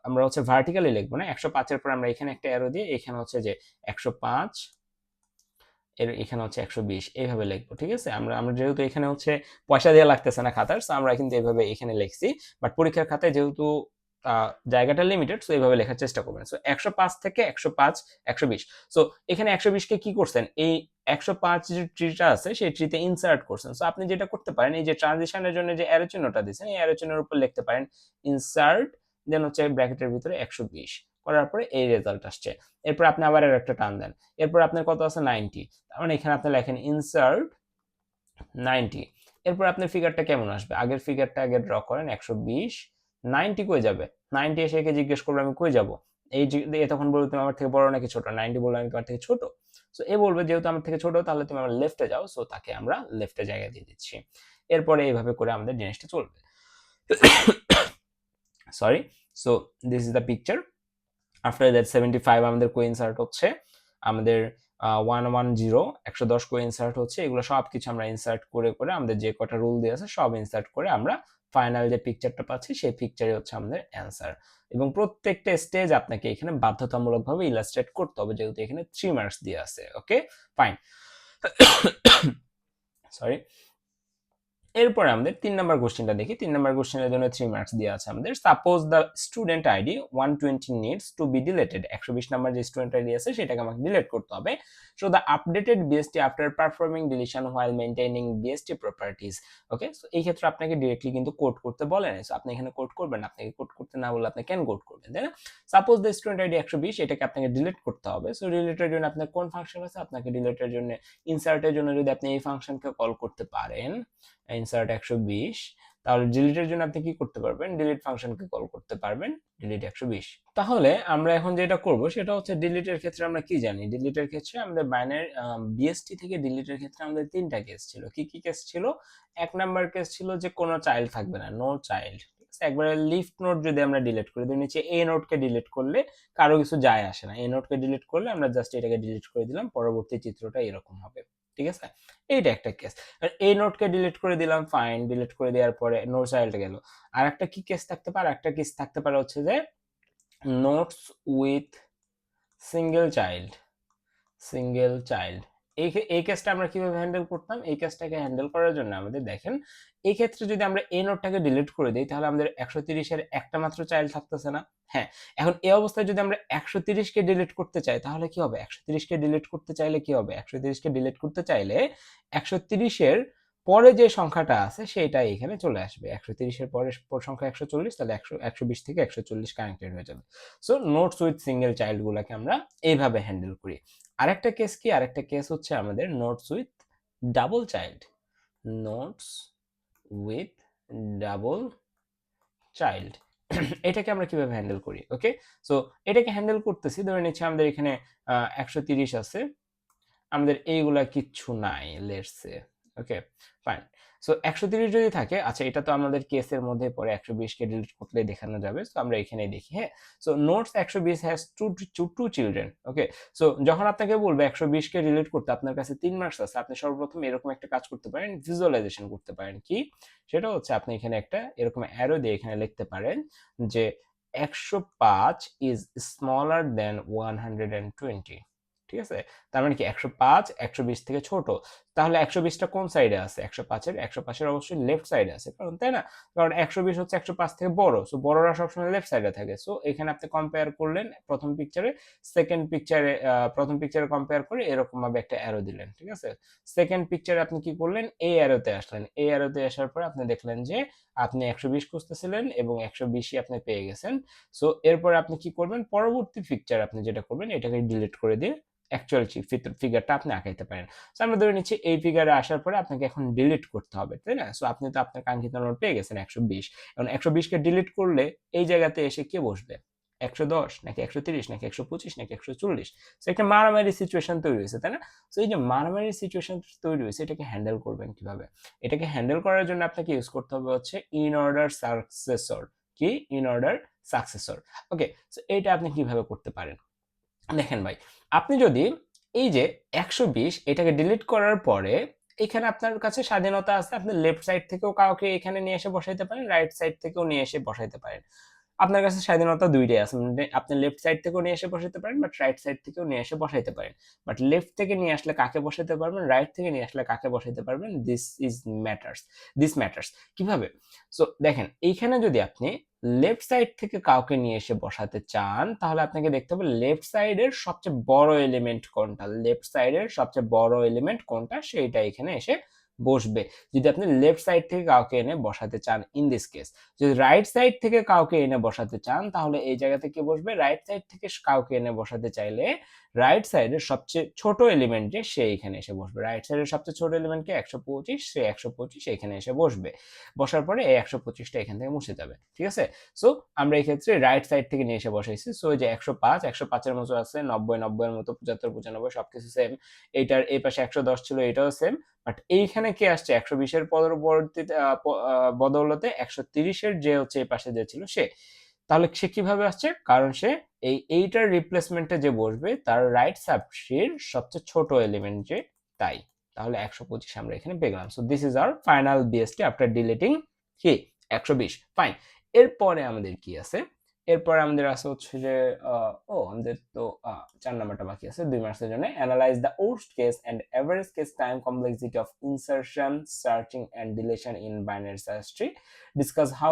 আমরা হচ্ছে ভার্টিক্যালি লিখবো না, 105 এর পর আমরা এখানে একটা অ্যারো দিয়ে এখানে হচ্ছে যে 105 এর এখানে হচ্ছে 120 এইভাবে লিখবো, ঠিক আছে? আমরা যেহেতু এখানে হচ্ছে পয়সা দেওয়া লাগতেছে না খাতার, সো আমরা কিন্তু এইভাবে এখানে লিখছি, বাট পরীক্ষার খাতায় যেহেতু জায়গাটা লিমিটেড, সো এইভাবে লেখার চেষ্টা করবেন। সো 105 থেকে 105 120। সো এখানে 120 কে কি করছেন, এই 105 যে ট্রিটা আছে সেই ট্রিতে ইনসার্ট করছেন। সো আপনি যেটা করতে পারেন, এই যে ট্রানজিশনের জন্য যে অ্যারো চিহ্নটা দিয়েছেন, এই অ্যারো চিহ্নের উপর লিখতে পারেন ইনসার্ট, দেন হচ্ছে ব্র্যাকেটের ভিতরে 120 করার পরে এই রেজাল্ট আসছে। এরপর আপনি আবার এর একটা টান দেন, এরপর আপনার কত আছে 90, তার মানে এখানে আপনি লেখেন ইনসার্ট 90। এরপর আপনার ফিগারটা কেমন আসবে, আগের ফিগারটা আগে ড্র করেন 120, 90 কই যাবে, 90 এসে একে জিজ্ঞেস করবে আমি কই যাব, এই তখন বলবে তুমি আমার থেকে বড় নাকি ছোট, 90 বলবে আমি তোমার থেকে ছোট। সো এ বলবে যেহেতু আমার থেকে ছোট তাহলে তুমি আমার লেফটে যাও, সো তাকে আমরা লেফটে জায়গা দিয়ে দিচ্ছি। এরপরে এইভাবে করে আমাদের জিনিসটা চলবে। Sorry. So this is the picture. After that 75 আমাদের কোইনসার্ট হচ্ছে, আমাদের 110 110 কোইনসার্ট হচ্ছে, এগুলো সব কিছু আমরা ইনসার্ট করে করে আমাদের যে কটা রুল দিয়ে আছে সব ইনসার্ট করে আমরা ফাইনাল যে পিকচারটা পাচ্ছি সেই পিকচারই হচ্ছে আমাদের অ্যান্সার। এবং প্রত্যেকটা স্টেজ আপনাকে এখানে বাধ্যতামূলকভাবে ইলাস্ট্রেট করতে হবে, যেহেতু এখানে 3 মার্কস দিয়ে আছে। Okay fine. সরি। এরপরে আমাদের 3 নাম্বার কোশ্চেনটা দেখি। 3 নাম্বার কোশ্চেনের জন্য 3 মার্কস দেওয়া আছে আমাদের। Suppose the student ID 120 needs to B deleted. 120 number যে স্টুডেন্ট আইডি আছে সেটাকে আমাকে ডিলিট করতে হবে। So the updated BST after performing deletion while maintaining BST properties. Okay, so এই ক্ষেত্রে আপনাকে ডিরেক্টলি কিন্তু কোড করতে বলে না। সো আপনি এখানে কোড করবেন, আপনাকে কোড করতে না বললে আপনি কেন কোড করবেন, তাই না? সাপোজ দ্য স্টুডেন্ট আইডি 120, এটাকে আপনাকে ডিলিট করতে হবে। সো ডিলিটের জন্য আপনার কোন ফাংশন আছে, আপনাকে ডিলিটের জন্য ইনসার্টের জন্য যদি আপনি এই ফাংশনকে কল করতে পারেন, ইনসার্ট 120, তাহলে ডিলিটের জন্য আপনি কি করতে পারবেন, ডিলিট ফাংশনকে কল করতে পারবেন, ডিলিট 120। তাহলে আমরা এখন যেটা করব সেটা হচ্ছে ডিলিটের ক্ষেত্রে আমরা কি জানি, ডিলিটের ক্ষেত্রে আমাদের বাইনারি বিএসটি থেকে ডিলিটের ক্ষেত্রে আমাদের 3টা কেস ছিল। কি কি কেস ছিল? 1 নাম্বার কেস ছিল যে কোনো চাইল্ড থাকবে না, নো চাইল্ড। একবারে লিফট নোট যদি আমরা ডিলিট করি, ধরে নিচে এ নোটকে ডিলিট করলে কারো কিছু যায় আসে না, এ নোটকে ডিলিট করলে আমরা জাস্ট এটাকে ডিলিট করে দিলাম, পরবর্তী চিত্রটা এরকম হবে, ঠিক আছে? এইটা একটা কেস। এই নোটকে ডিলিট করে দিলাম, ফাইন, ডিলিট করে দেওয়ার পরে নো চাইল্ড গেল। আর একটা কি কেস থাকতে পারে, একটা কেস থাকতে পারে হচ্ছে যে notes with single child, single child, এই কেসটা আমরা কিভাবে হ্যান্ডেল করতাম, এই কেসটাকে হ্যান্ডেল করার জন্য আমাদের দেখেন এই ক্ষেত্রে যদি আমরা এই নোটটাকে ডিলিট করে দিই তাহলে আমাদের 130-এর একটা মাত্র চাইল্ড থাকতেছে না। হ্যাঁ, এখন এই অবস্থায় যদি আমরা 130-কে ডিলিট করতে চাই তাহলে কি হবে, 130-কে ডিলিট করতে চাইলে কি হবে, 130-কে ডিলিট করতে চাইলে 130-এর পরে যে সংখ্যাটা আছে সেটাই এখানে চলে আসবে। 130-এর পরের সংখ্যা 140, তাহলে 120 থেকে 140 কানেক্টেড হয়ে যাবে। So notes with single child গুলাকে আমরা এইভাবে হ্যান্ডেল করি। আরেকটা কেস কি, আরেকটা কেস হচ্ছে আমাদের notes with double child. Notes with double child এটাকে আমরা কিভাবে হ্যান্ডেল করি? ওকে, সো এটাকে হ্যান্ডেল করতেছি, ধরে নিচ্ছি আমাদের এখানে 130 আছে, আমাদের এইগুলা কিচ্ছু নাই, let's say. Okay, fine. So 130 যদি থাকে, আচ্ছা এটা তো আমাদের কেসের মধ্যে পরে 120-কে ডিলিট করলে দেখানো যাবে, সো আমরা এখানে দেখি। হ্যাঁ, so notes 120 has to children. Okay, so যখন আপনাকে বলবে 120-কে ডিলিট করতে, আপনার কাছে 3 মার্কস আছে, আপনি সর্বপ্রথম এরকম একটা কাজ করতে পারেন, ভিজুয়ালাইজেশন করতে পারেন। কি সেটা হচ্ছে, আপনি এখানে একটা এরকম অ্যারো দিয়ে এখানে লিখতে পারেন যে 105 ইজ স্মলার দেন 120। ঠিক আছে, তার মানে কি 105 120 থেকে ছোট, তাহলে 120টা কোন সাইডে আছে, 105-এর অবশ্যই লেফট সাইডে আছে, কারণ তাই না, কারণ 120 হচ্ছে 105 থেকে বড়, সো বড়রা সবসময় লেফট সাইডে থাকে। সো এখানে আপনি কম্পেয়ার করলেন প্রথম পিকচারে, সেকেন্ড পিকচারে, প্রথম পিকচারে কম্পেয়ার করে এরকম ভাবে একটা অ্যারো দিলেন। ঠিক আছে, সেকেন্ড পিকচারে আপনি কি করলেন, এই অ্যারোতে আসলেন, এই অ্যারোতে আসার পর আপনি দেখলেন যে আপনি 120 খুঁজতেছিলেন এবং 120ই আপনি পেয়ে গেছেন। সো এরপর আপনি কি করবেন, পরবর্তী পিকচার আপনি যেটা করবেন এটাকে ডিলিট করে দিয়ে অ্যাকচুয়াল ফিগারটা আপনি আঁকাইতে পারেন। সো আমরা ধরে নিচ্ছি এই ফিগারে আসার পরে আপনাকে এখন ডিলিট করতে হবে, তাই না? সো আপনি তো আপনার কাঙ্ক্ষিত নোট পেয়ে গেছেন 120, এখন 120-কে ডিলিট করলে এই জায়গাতে এসে কে বসবে, 110 নাকি 130 নাকি 125 নাকি 140? সো একটা মারামারি সিচুয়েশন তৈরি হয়েছে, তাই না? সো এই যে মারামারি সিচুয়েশন তৈরি হয়েছে, এটাকে হ্যান্ডেল করবেন কিভাবে? এটাকে হ্যান্ডেল করার জন্য আপনাকে ইউজ করতে হবে হচ্ছে ইন অর্ডার সাকসেসর। কি, in order successor. Okay, so এটা আপনি কিভাবে করতে পারেন দেখেন ভাই, আপনি যদি এই যে 120 এটাকে ডিলিট করার পরে এখানে আপনার কাছে স্বাধীনতা আছে, আপনি লেফট সাইড থেকেও কাউকে এখানে নিয়ে এসে বসাইতে পারেন, রাইট সাইড থেকেও নিয়ে এসে বসাইতে পারেন। আপনার কাছে স্বাধীনতা দুইটাই আছে, মানে আপনি লেফট সাইড থেকেও নিয়ে এসে বসাইতে পারেন, বাট রাইট সাইড থেকেও নিয়ে এসে বসাইতে পারেন। বাট লেফট থেকে নিয়ে আসলে কাকে বসাইতে পারবেন, রাইট থেকে নিয়ে আসলে কাকে বসাইতে পারবেন, দিস ম্যাটার্স। কিভাবে? সো দেখেন, এইখানে যদি আপনি লেফট সাইড থেকে কাউকে নিয়ে এসে বসাতে চান তাহলে আপনাকে দেখতে হবে লেফট সাইডের সবচেয়ে বড় এলিমেন্ট কোনটা, লেফট সাইডের সবচেয়ে বড় এলিমেন্ট কোনটা সেইটা এখানে এসে বসবে, যদি আপনি লেফট সাইড থেকে কাউকে এনে বসাতে চান ইন দিস কেস। যদি রাইট সাইড থেকে কাউকে এনে বসাতে চান তাহলে এই জায়গাতে কে বসবে, রাইট সাইড থেকে কাউকে এনে বসাতে চাইলে রাইট সাইডের সবচেয়ে ছোট এলিমেন্ট যে সে এখানে এসে বসবে, রাইট সাইডের সবচেয়ে ছোট এলিমেন্টকে 125, সে 125 এখানে এসে বসবে, বসার পরে এই 125টা এখান থেকে মুছে যাবে। ঠিক আছে, সো আমরা এই ক্ষেত্রে রাইট সাইড থেকে নিয়ে এসে বসাইছি। সো এই যে 105-এর মতো আছে, 90-এর মতো, 75-95 সবকিছু সেম। এইটার এই পাশে 110 ছিল, এটাও সেম। বাট এইখানে কে আসছে, 120-এর পরবর্তীতে বদৌলতে 130-এর যে হচ্ছে এই পাশে যে ছিল সে, তাহলে সে কিভাবে আসছে, কারণ সে এইটার রিপ্লেসমেন্টে যে বসবে তার রাইট সাবশির সবচেয়ে ছোট এলিমেন্ট যে, তাই তাহলে 125 আমরা এখানে পেয়ে গেলাম। So this is our final BST after deleting কি 120। ফাইন, এরপরে আমাদের কি আছে, এরপরে আমাদের আছে হচ্ছে যে আমাদের তো 4 নাম্বারটা বাকি আছে 2 মার্কসের জন্য। Analyse the worst case and average case time complexity of insertion, searching and deletion in binary search tree. Discuss how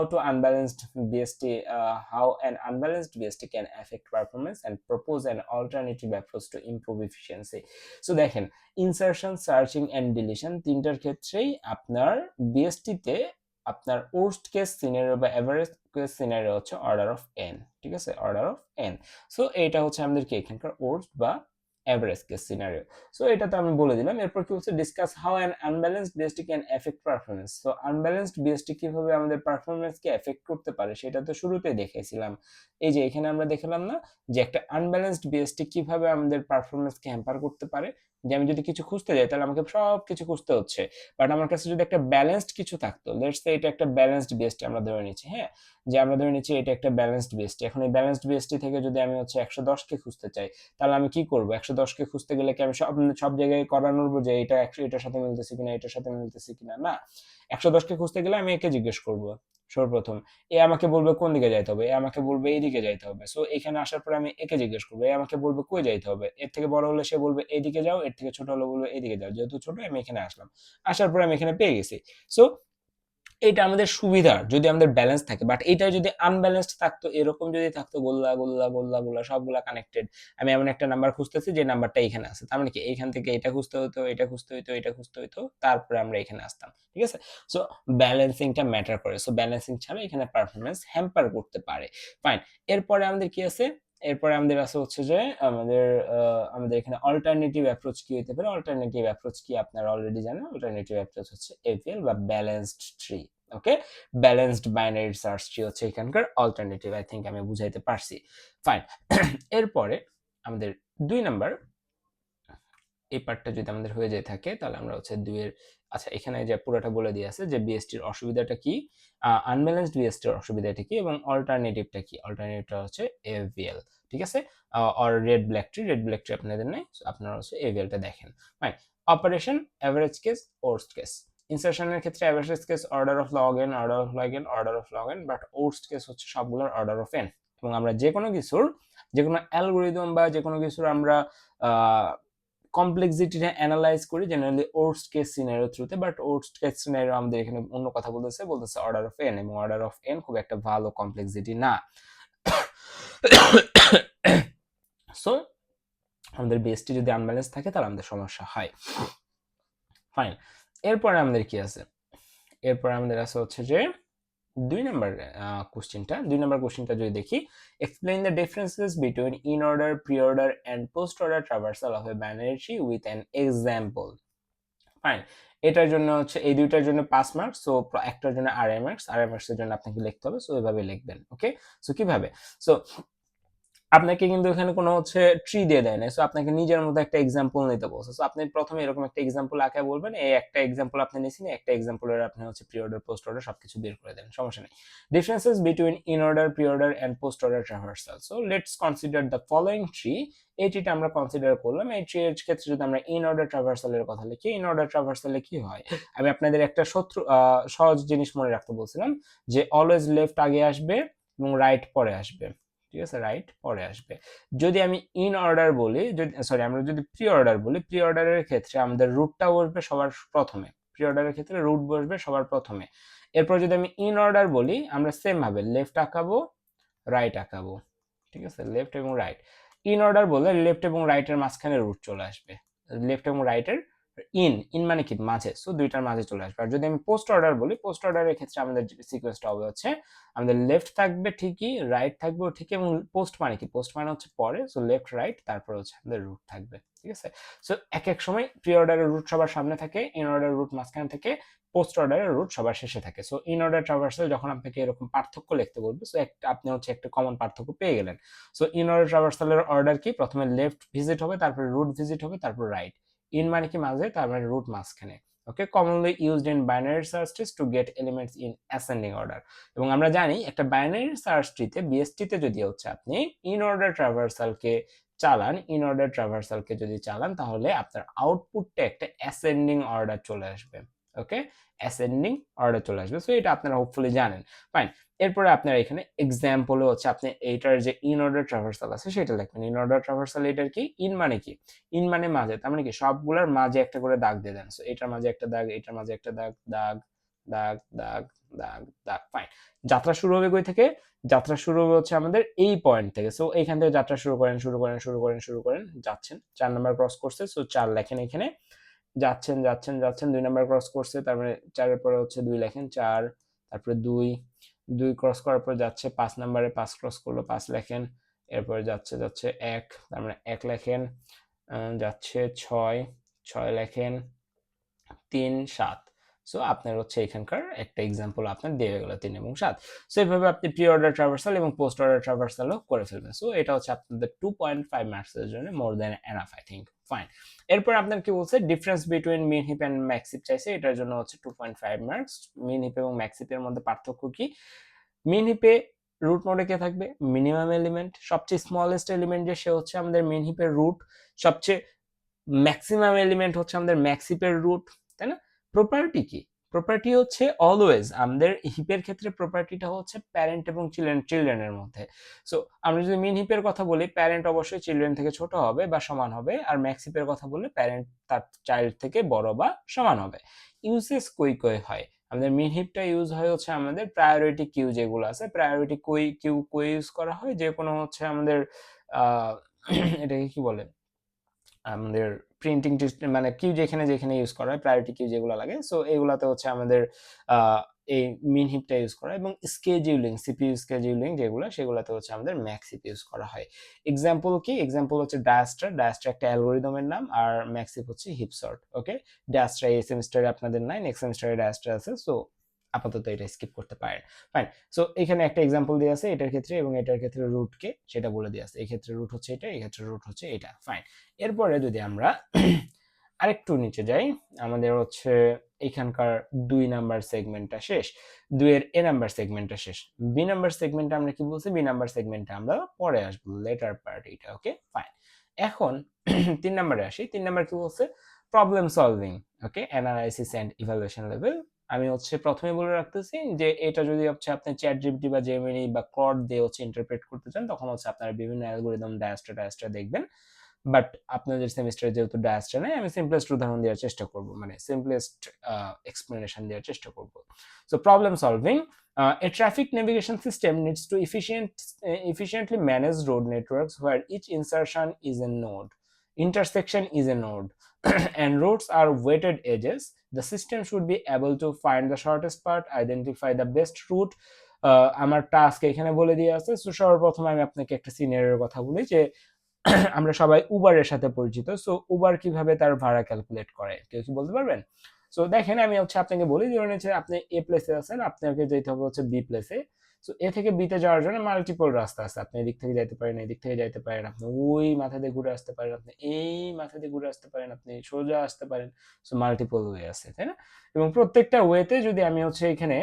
an unbalanced BST can affect performance and propose an alternative approach to improve efficiency. So দেখেন, insertion, searching and deletion তিনটার ক্ষেত্রেই আপনার বিএসটিতে আপনার worst case scenario বা average case scenario হচ্ছে order of N. ঠিক আছে, order of N. So এইটা হচ্ছে আমাদের কি এখানকার ওর্স্ট বা এভারেজ কেস সিনারিও। সো এটা তো আমি বলে দিলাম। এরপর কি হচ্ছে, discuss how an unbalanced BST can effect performance. So unbalanced BST কিভাবে আমাদের পারফরমেন্সকে এফেক্ট করতে পারে সেটা তো শুরুতেই দেখাইছিলাম। এই যে এখানে আমরা দেখালাম না যে একটা আনব্যালেন্সড বিএসটি কিভাবে আমাদের পারফরমেন্সকে হ্যাম্পার করতে পারে, যে আমি যদি কিছু খুঁজতে যাই তাহলে আমাকে সব কিছু খুঁজতে হচ্ছে, বাট আমার কাছে যদি একটা ব্যালেন্সড কিছু থাকতো, লেটস সে এটা একটা ব্যালেন্সড বিএসটি আমরা ধরে নিচ্ছি, হ্যাঁ, যে আমরা ধরে নিচ্ছি এটা একটা ব্যালেন্সড বিএসটি। এখন এই ব্যালেন্সড বিএসটি থেকে যদি আমি হচ্ছে 110-কে খুঁজতে চাই তাহলে আমি কি করব, 110-কে খুঁজতে গেলে কি আমি সব জায়গায় করানোর যে এটা 100 এটার সাথে মিলতেছে কিনা, এটার সাথে মিলতেছে কিনা, না, 110-কে খুঁজতে গেলে আমি একে জিজ্ঞেস করব সর্বপ্রথম এ আমাকে বলবে কোন দিকে যাইতে হবে, এ আমাকে বলবে এইদিকে যাইতে হবে। সো এখানে আসার পরে আমি একে জিজ্ঞেস করবো, এ আমাকে বলবে কই যাইতে হবে, এর থেকে বড় হলে সে বলবে এইদিকে যাও, এর থেকে ছোট হলে বলবে এইদিকে যাও। যেহেতু ছোট আমি এখানে আসলাম, আসার পরে আমি এখানে পেয়ে গেছি। সো এটা আমাদের সুবিধার যদি আমাদের ব্যালেন্স থাকে, বাট এটা যদি আনব্যালেন্সড থাকতো, এরকম যদি থাকতো গোল্লা গোল্লা গোল্লা গোল্লা সবগুলা কানেক্টেড, আমি এমন একটা নাম্বার খুঁজতেছি যে নাম্বারটা এখানে আছে, তার মানে কি এইখান থেকে এটা খুঁজতে হতো, এটা খুঁজতে হতো, এটা খুঁজতে হতো, তারপরে আমরা এখানে আসতাম। ঠিক আছে, সো ব্যালেন্সিংটা ম্যাটার করে। সো ব্যালেন্সিং ছাড়া এখানে পারফরমেন্স হ্যাম্পার করতে পারে। ফাইন, এরপরে আমাদের কি আছে, এরপরে আমাদের আছে হচ্ছে যে আমাদের এখানে অল্টারনেটিভ অ্যাপ্রোচ কি হতে পারে। অল্টারনেটিভ অ্যাপ্রোচ কি আপনারা অলরেডি জানেন। অল্টারনেটিভ অ্যাপ্রোচ হচ্ছে এপিএল বা ব্যালেন্সড ট্রি। ওকে, ব্যালেন্সড বাইনারি সার্চ ট্রি হচ্ছে এখানকার অল্টারনেটিভ। আই থিংক আমি বুঝাইতে পারছি। ফাইন, এরপরে আমাদের 2 নাম্বার এই পার্টটা যদি আমাদের হয়ে যায় থাকে, তাহলে আমরা হচ্ছে 2 এর, আচ্ছা এখানে যে পুরোটা বলে দিয়ে আছে যে বিএসটির অসুবিধাটা কি, আনব্যালেন্সড বিএসটির অসুবিধাটা কি এবং অল্টারনেটিভটা কি। অল্টারনেটিভটা হচ্ছে এভিএল। ঠিক আছে, or red black tree. Red black tree আপনাদের নেই, আপনারা হচ্ছে এভিএলটা দেখেন। Fine, operation average case, worst case. ইনসারশনের ক্ষেত্রে average case order of log n, order of log n, order of log n, but worst case হচ্ছে সবগুলোর অর্ডার অফ এন। এবং আমরা যে কোনো কিছুর, যে কোনো অ্যালগোরিদম বা যে কোনো কিছুর আমরা কমপ্লেক্সিটিটা অ্যানালাইজ করি জেনারেলি ওর্স্ট কেস সিনারিও থ্রুতে, বাট ওর্স্ট কেস সিনারিও আমাদের এখানে অন্য কথা বলতেছে অর্ডার অফ এন, এবং অর্ডার অফ এন খুব একটা ভালো কমপ্লেক্সিটি না। সো আমাদের বেসটি যদি আনব্যালেন্স থাকে তাহলে আমাদের সমস্যা হয়। ফাইন, এরপরে আমাদের কি আছে, এরপরে আমাদের আছে হচ্ছে যে 2 নাম্বার কোশ্চেনটা যদি দেখি, explain the differences between inorder, preorder and postorder traversal of a binary tree with an example. Fine, এটার জন্য হচ্ছে এই দুইটার জন্য 5 মার্কস। সো একটার জন্য আড়াই মার্কস, আড়াই মার্কসের জন্য আপনাকে লিখতে হবে। সো এভাবে লিখবেন। ওকে, সো কিভাবে, সো আপনাকে কিন্তু এখানে কোনো হচ্ছে ট্রি দিয়ে দেয় না। সো আপনাকে নিজের মতো একটা এক্সাম্পল নিতে বলছে। সো আপনি প্রথমে এরকম একটা এক্সাম্পল আঁকা বলবেন, এই একটা এক্সাম্পল আপনি নিছেন, একটা এক্সাম্পলের আপনি হচ্ছে প্রি অর্ডার, পোস্ট অর্ডার সবকিছু বের করে দেন, সমস্যা নেই। Differences between inorder, preorder and postorder traversal. So let's consider the following tree. এই ট্রিটা আমরা কনসিডার করলাম। এই ট্রি এর ক্ষেত্রে যদি আমরা ইন অর্ডার ট্রাভার্সালের কথা লিখি, ইন অর্ডার ট্রাভার্সালে কি হয়, আমি আপনাদের একটা সহজ জিনিস মনে রাখতে বলছিলাম যে অলওয়েজ লেফট আগে আসবে এবং রাইট পরে আসবে। ঠিক আছে, রাইট পরে আসবে। যদি আমি ইন অর্ডার বলি, আমরা যদি প্রি অর্ডার বলি, প্রি অর্ডারের ক্ষেত্রে আমাদের রুটটা বসবে সবার প্রথমে। প্রি অর্ডারের ক্ষেত্রে রুট বসবে সবার প্রথমে। এরপর যদি আমি ইন অর্ডার বলি, আমরা সেম ভাবে লেফট আঁকাবো, রাইট আঁকাবো। ঠিক আছে, লেফট এবং রাইট। ইন অর্ডার বলে লেফট এবং রাইটের মাঝখানে রুট চলে আসবে, লেফট এবং রাইটের ইন মানে কি মাঝে, সো দুইটার মাঝে চলে আসবে। আর যদি আমি পোস্ট অর্ডার বলি, পোস্ট অর্ডারের ক্ষেত্রে আমাদের সিকোয়েন্সটা হবে হচ্ছে আমাদের লেফট থাকবে ঠিকই, রাইট থাকবে ঠিক, এবং পোস্ট মানে কি, পোস্ট মানে হচ্ছে পরে, সো লেফট রাইট, তারপর হচ্ছে আমাদের রুট থাকবে। ঠিক আছে, সো এক এক সময় প্রি অর্ডারের রুট সবার সামনে থাকে, ইন অর্ডারের রুট মাঝখানে থাকে, পোস্ট অর্ডারের রুট সবার শেষে থাকে। সো ইন অর্ডার ট্রাভার্সাল যখন আপনাকে এরকম পার্থক্য লিখতে বলবে, সো একটা আপনি হচ্ছে একটা কমন পার্থক্য পেয়ে গেলেন। সো ইন অর্ডার ট্রাভার্সালের অর্ডার কি, প্রথমে লেফট ভিজিট হবে, তারপরে রুট ভিজিট হবে, তারপর রাইট। ইন মানে কি মাঝে, তার মানে রুট মাঝখানে। Okay, commonly used in binary search trees to get elements in ascending order. এবং আমরা জানি একটা বাইনারি সার্চ ট্রিতে, বিএসটিতে যদি হচ্ছে আপনি ইন অর্ডার ট্রাভার্সালকে চালান, ইন অর্ডার ট্রাভার্সালকে যদি চালান, তাহলে আপনার আউটপুটটা একটা অ্যাসেন্ডিং অর্ডার চলে আসবে। ওকে, অ্যাসেন্ডিং অর্ডার চলে আসবে। সো এটা আপনারা হোপফুলি জানেন। ফাইন, এরপরে আপনারা এখানে এক্সাম্পলে হচ্ছে আপনি এইটার যে ইন অর্ডার ট্রাভার্সাল আছে সেটা লিখবেন। ইন অর্ডার ট্রাভার্সাল এটার কি, ইন মানে কি, ইন মানে মাঝে, তার মানে কি সবগুলোর মাঝে একটা করে দাগ দিয়ে দেন। সো এটার মাঝে একটা দাগ, এটার মাঝে একটা দাগ, দাগ দাগ দাগ দাগ দাগ। ফাইন, যাত্রা শুরু হবে কই থেকে, যাত্রা শুরু হবে হচ্ছে আমাদের এই পয়েন্ট থেকে। সো এইখান থেকে যাত্রা শুরু করেন, শুরু করেন, শুরু করেন, শুরু করেন, যাচ্ছেন 4 নাম্বার ক্রস করছে, সো 4 লেখেন এখানে, যাচ্ছেন যাচ্ছেন যাচ্ছেন, 2 নাম্বার ক্রস করছে, তার মানে 4 এর পরে হচ্ছে 2 লেখেন, 4, তারপরে 2, 2 ক্রস করার পর যাচ্ছে 5 নাম্বারে, 5 ক্রস করলো, 5 লেখেন, এরপরে যাচ্ছে যাচ্ছে 1, তার মানে 1 লেখেন, যাচ্ছে 6, 6 লেখেন, 3, 7। সো আপনার হচ্ছে এখানকার একটা এক্সাম্পল আপনার দিয়ে গেল 3 এবং 7। সো এইভাবে আপনি প্রি অর্ডার ট্রাভার্সাল এবং পোস্ট অর্ডার ট্রাভার্সালও করে ফেলবেন। সো এটা হচ্ছে আপনাদের 2.5 মার্কসের জন্য more than enough I think. Fine, এরপর আপনার কি বলছে, difference between min heap and max heap চাইছে, এটার জন্য হচ্ছে 2.5 মার্কস। মিন হিপ এবং ম্যাক্স হিপের মধ্যে পার্থক্য কি, মিন হিপে রুট নোডে কে থাকবে, মিনিমাম এলিমেন্ট, সবচেয়ে স্মলেস্ট এলিমেন্ট যে সে হচ্ছে আমাদের মিন হিপের রুট, সবচেয়ে ম্যাক্সিমাম এলিমেন্ট হচ্ছে আমাদের ম্যাক্স হিপের রুট, তাই না? প্রপার্টি কি, প্রপার্টি হচ্ছে অলওয়েজ আমাদের হিপের ক্ষেত্রে প্রপার্টিটা হচ্ছে প্যারেন্ট এবং চিলড্রেনের মধ্যে। সো আমরা যদি মিন হিপের কথা বলি, প্যারেন্ট অবশ্যই চিলড্রেন থেকে ছোট হবে বা সমান হবে, আর ম্যাক্স হিপের কথা বললে প্যারেন্ট তার চাইল্ড থেকে বড় বা সমান হবে। ইউসেস কই কই হয়, আমাদের মিন হিপটা ইউজ হয় হচ্ছে আমাদের প্রায়োরিটি কিউ যেগুলো আছে, প্রায়োরিটি কিউ কই ইউজ করা হয় যে কোনো হচ্ছে আমাদের এটাকে কি বলে, আমাদের প্রিন্টিং মানে কিউ যেখানে যেখানে ইউজ করা হয়, প্রায়োরিটি কিউ যেগুলো লাগে, সো এগুলাতে হচ্ছে আমাদের এই মিন হিপটা ইউজ করা, এবং স্কেডিউলিং সিপিইউ স্কেডিউলিং যেগুলো সেগুলোতে হচ্ছে আমাদের ম্যাক্স হিপ ইউজ করা হয়। এক্সাম্পল কি, এক্সাম্পল হচ্ছে ডায়াস্ট্রা, ডায়াস্ট্রা একটা অ্যালগোরিদমের নাম, আর ম্যাক্স হিপ হচ্ছে হিপ সর্ট। ওকে, ডায়াস্ট্রা এই সেমিস্টারে আপনাদের নাই, নেক্সট সেমিস্টারে ডায়াস্ট্রা আছে, সো আপাতত এটা স্কিপ করতে পারেন। ফাইন, সো এখানে একটা এক্সাম্পল দিয়ে আছে এটার ক্ষেত্রে, এবং এটার ক্ষেত্রে রুট কে সেটা বলে দিয়ে আছে, এই ক্ষেত্রে রুট হচ্ছে এটা, এই ক্ষেত্রে রুট হচ্ছে এটা। ফাইন, এরপরে যদি আমরা আরেকটু নিচে যাই, আমাদের হচ্ছে এখানকার 2 নাম্বার সেগমেন্টটা শেষ, 2 এর এ নাম্বার সেগমেন্টটা শেষ। বি নাম্বার সেগমেন্টে আমরা কি বলছি, বি নাম্বার সেগমেন্টে আমরা পরে আসবো, লেটার পার্ট এটা। ওকে ফাইন, এখন 3 নাম্বারে আসি। 3 নাম্বার কি বলছে, problem solving. Okay, analysis and evaluation level. আমি হচ্ছে প্রথমে বলে রাখতেছি যে এটা যদি হচ্ছে আপনি চ্যাট জিপিটি বা জেমিনি বা ক্লড দিয়ে হচ্ছে ইন্টারপ্রেট করতে চান, তখন হচ্ছে আপনারা বিভিন্ন অ্যালগোরিদম ডায়াস্ট্রা দেখবেন। বাট আপনাদের সেমিস্টারে যেহেতু ডায়াস্ট্রা নেই, আমি সিম্পলেস্ট উদাহরণ দেওয়ার চেষ্টা করব, মানে সিম্পলেস্ট এক্সপ্লেনেশন দেওয়ার চেষ্টা করব। So problem solving, a traffic navigation system needs to efficiently manage road networks where each insertion is a node, intersection is a node, and roads are weighted edges. The system should be able to find the shortest path, identify the best route. আমার task এখানে বলে দিয়ে আছে। So সর্বপ্রথমে আমি আপনাকে একটা সিনিয়রের কথা বলি যে আমরা সবাই উবারের সাথে পরিচিত। সো উবার কিভাবে তার ভাড়া ক্যালকুলেট করে, কেউ কি বলতে পারবেন? সো দেখেন, আমি হচ্ছে আপনাকে বলি, ধরুন হচ্ছে আপনি এ প্লেসে আছেন, আপনাকে যেতে হবে হচ্ছে বি প্লেসে। সো এ থেকে বিতে যাওয়ার জন্য মাল্টিপল রাস্তা আছে, আপনি এদিক থেকে যাইতে পারেন, এদিক থেকে যাইতে পারেন, আপনি ওই মাথা দিয়ে ঘুরে আসতে পারেন, আপনি এই মাথা দিয়ে ঘুরে আসতে পারেন, আপনি সোজা আসতে পারেন। সো মাল্টিপল ওয়ে আছে, তাই না? এবং প্রত্যেকটা ওয়েতে যদি আমি হচ্ছে এখানে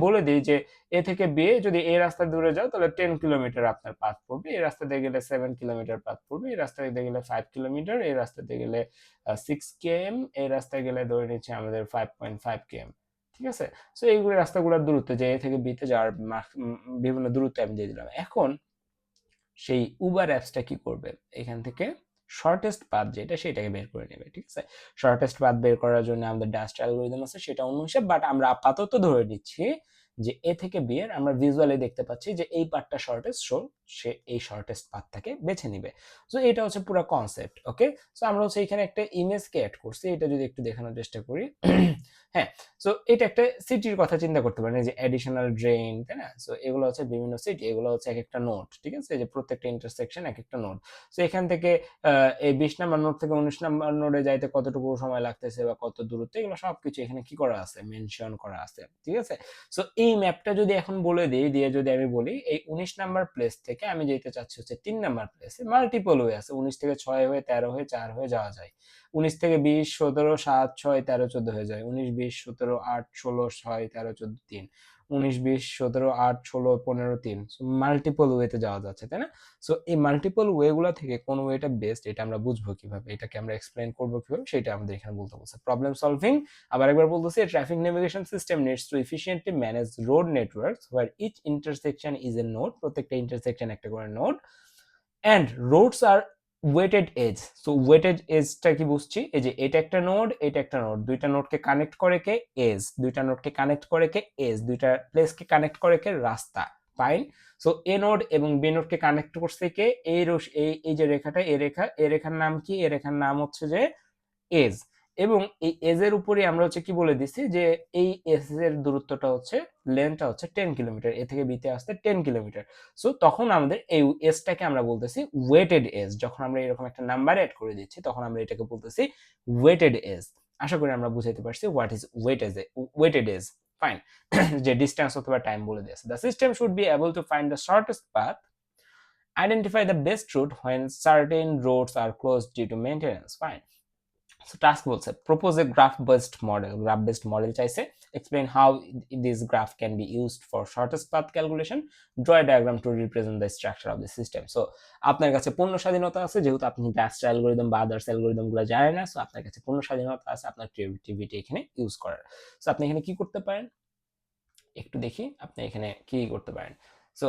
বলে দিই যে এ থেকে বি, যদি এই রাস্তা দূরে যাও তাহলে 10 কিলোমিটার আপনার পাথ পড়বে, এই রাস্তা দিয়ে গেলে 7 কিলোমিটার পাথ পড়বে, এই রাস্তা দিয়ে গেলে 5 কিলোমিটার, এই রাস্তা দিয়ে গেলে 6 km, এই রাস্তায় গেলে ধরে নিচ্ছে আমাদের 5.5 km। ঠিক আছে, সো এইগুলো রাস্তাগুলোর দূরত্ব, যে এ থেকে বিতে যাওয়ার বিভিন্ন দূরত্ব আমি দিয়ে দিলাম। এখন সেই উবার অ্যাপসটা কি করবে, এখান থেকে শর্টেস্ট পাথ যেটা সেটাকে বের করে নেবে। ঠিক আছে, শর্টেস্ট পাথ বের করার জন্য আমাদের ডাস্ট অ্যালগরিদম আছে, সেটা অন্য হিসাব, বাট আমরা আপাতত ধরে নিচ্ছি যে এ থেকে বি এর আমরা ভিজুয়ালি দেখতে পাচ্ছি যে এই পাথটা শর্টেস্ট, সো সে এই শর্টেস্ট পাথটাকে বেছে নিবে। সো এটা হচ্ছে পুরো কনসেপ্ট। ওকে, সো আমরা হচ্ছে এখানে একটা ইমেজকে অ্যাড করছি, এটা যদি একটু দেখানোর চেষ্টা করি। হ্যাঁ, সো এটা একটা সিটির কথা চিন্তা করতে পারেন, যে অ্যাডিশনাল ড্রেন, তাই না? সো এগুলো হচ্ছে বিভিন্ন সিটি, এগুলো হচ্ছে এক একটা নোড। ঠিক আছে, যে প্রত্যেকটা ইন্টারসেকশন এক একটা নোড। সো এখান থেকে এই 20 নাম্বার নোড থেকে 19 নাম্বার নোডে যাইতে কতটুকু সময় লাগতেছে বা কত দূরত্ব, এগুলো সবকিছু এখানে কি করা আছে, মেনশন করা আছে। ঠিক আছে, সো এই ম্যাপটা যদি এখন বলে দিই, দিয়ে যদি আমি বলি এই 19 নাম্বার প্লেস থেকে আমি যেতে চাচ্ছি হচ্ছে 3 নাম্বার প্লেসে, মাল্টিপল ওয়ে আছে, 19 থেকে 6 হয়ে 13 হয়ে 4 হয়ে যাওয়া যায়, 19 থেকে 20 17 7 6 13 14 হয়ে যায়, 19 20 17 8 16 6 13 14 3, 19 20 17 8 16 15 3, মাল্টিপল ওয়েতে যাওয়া যাচ্ছে, তাই না? সো এই মাল্টিপল ওয়েগুলো থেকে কোন ওয়েটা বেস্ট, এটা আমরা বুঝবো কিভাবে, এটাকে আমরা এক্সপ্লেইন করবো কিভাবে, সেটা আমাদের এখানে বলতে বলছে। প্রবলেম সলভিং, আবার একবার বলতেছি, traffic navigation system needs to efficiently manage road networks where each intersection is a node, প্রত্যেকটা ইন্টারসেকশন একটা করে node, and roads are weighted edge. So weighted এজটা কি বুঝছি, এই যে এটা একটা নোড, এটা একটা নোড, দুইটা নোডকে কানেক্ট করে কে এজ, দুইটা নোডকে কানেক্ট করে কে এজ, দুইটা প্লেসকে কানেক্ট করে কে রাস্তা। ফাইন, সো এ নোড এবং বি নোডকে কানেক্ট করছে কে এই এই যে রেখাটা, এ রেখা, এ রেখার নাম কি, এ রেখার নাম হচ্ছে যে এজ। এবং এই এজের উপরে আমরা হচ্ছে কি বলে দিছি যে এই এজ এর দূরত্বটা হচ্ছে, লেন্থটা হচ্ছে 10 কিলোমিটার, এ থেকে বিতে আসতে 10 কিলোমিটার। সো তখন আমাদের এই এজটাকে আমরা বলতেছি ওয়েটেড এজ। যখন আমরা এরকম একটা নাম্বার অ্যাড করে দিচ্ছি, তখন আমরা এটাকে বলতেছি ওয়েটেড এজ। আশা করি আমরা বুঝাইতে পারছি what is weighted edge. Fine, যে ডিসটেন্স অথবা টাইম বলে দিয়েছে। The system should be able to find the shortest path, identify the best route when certain roads are closed due to maintenance. Fine, so task বলছে propose a graph based model চাইছে, explain how this graph can be used for shortest path calculation, draw a diagram to represent the structure of the system. So আপনার কাছে পূর্ণ স্বাধীনতা আছে, যেহেতু আপনি ডাস্ট অ্যালগোরিদম বা আদার্স অ্যালগোরিদম গুলো জানেন না, সো আপনার কাছে পূর্ণ স্বাধীনতা আছে আপনার ক্রিয়েটিভিটি এখানে ইউজ করার। সো আপনি এখানে কি করতে পারেন একটু দেখি, আপনি এখানে কি করতে পারেন। সো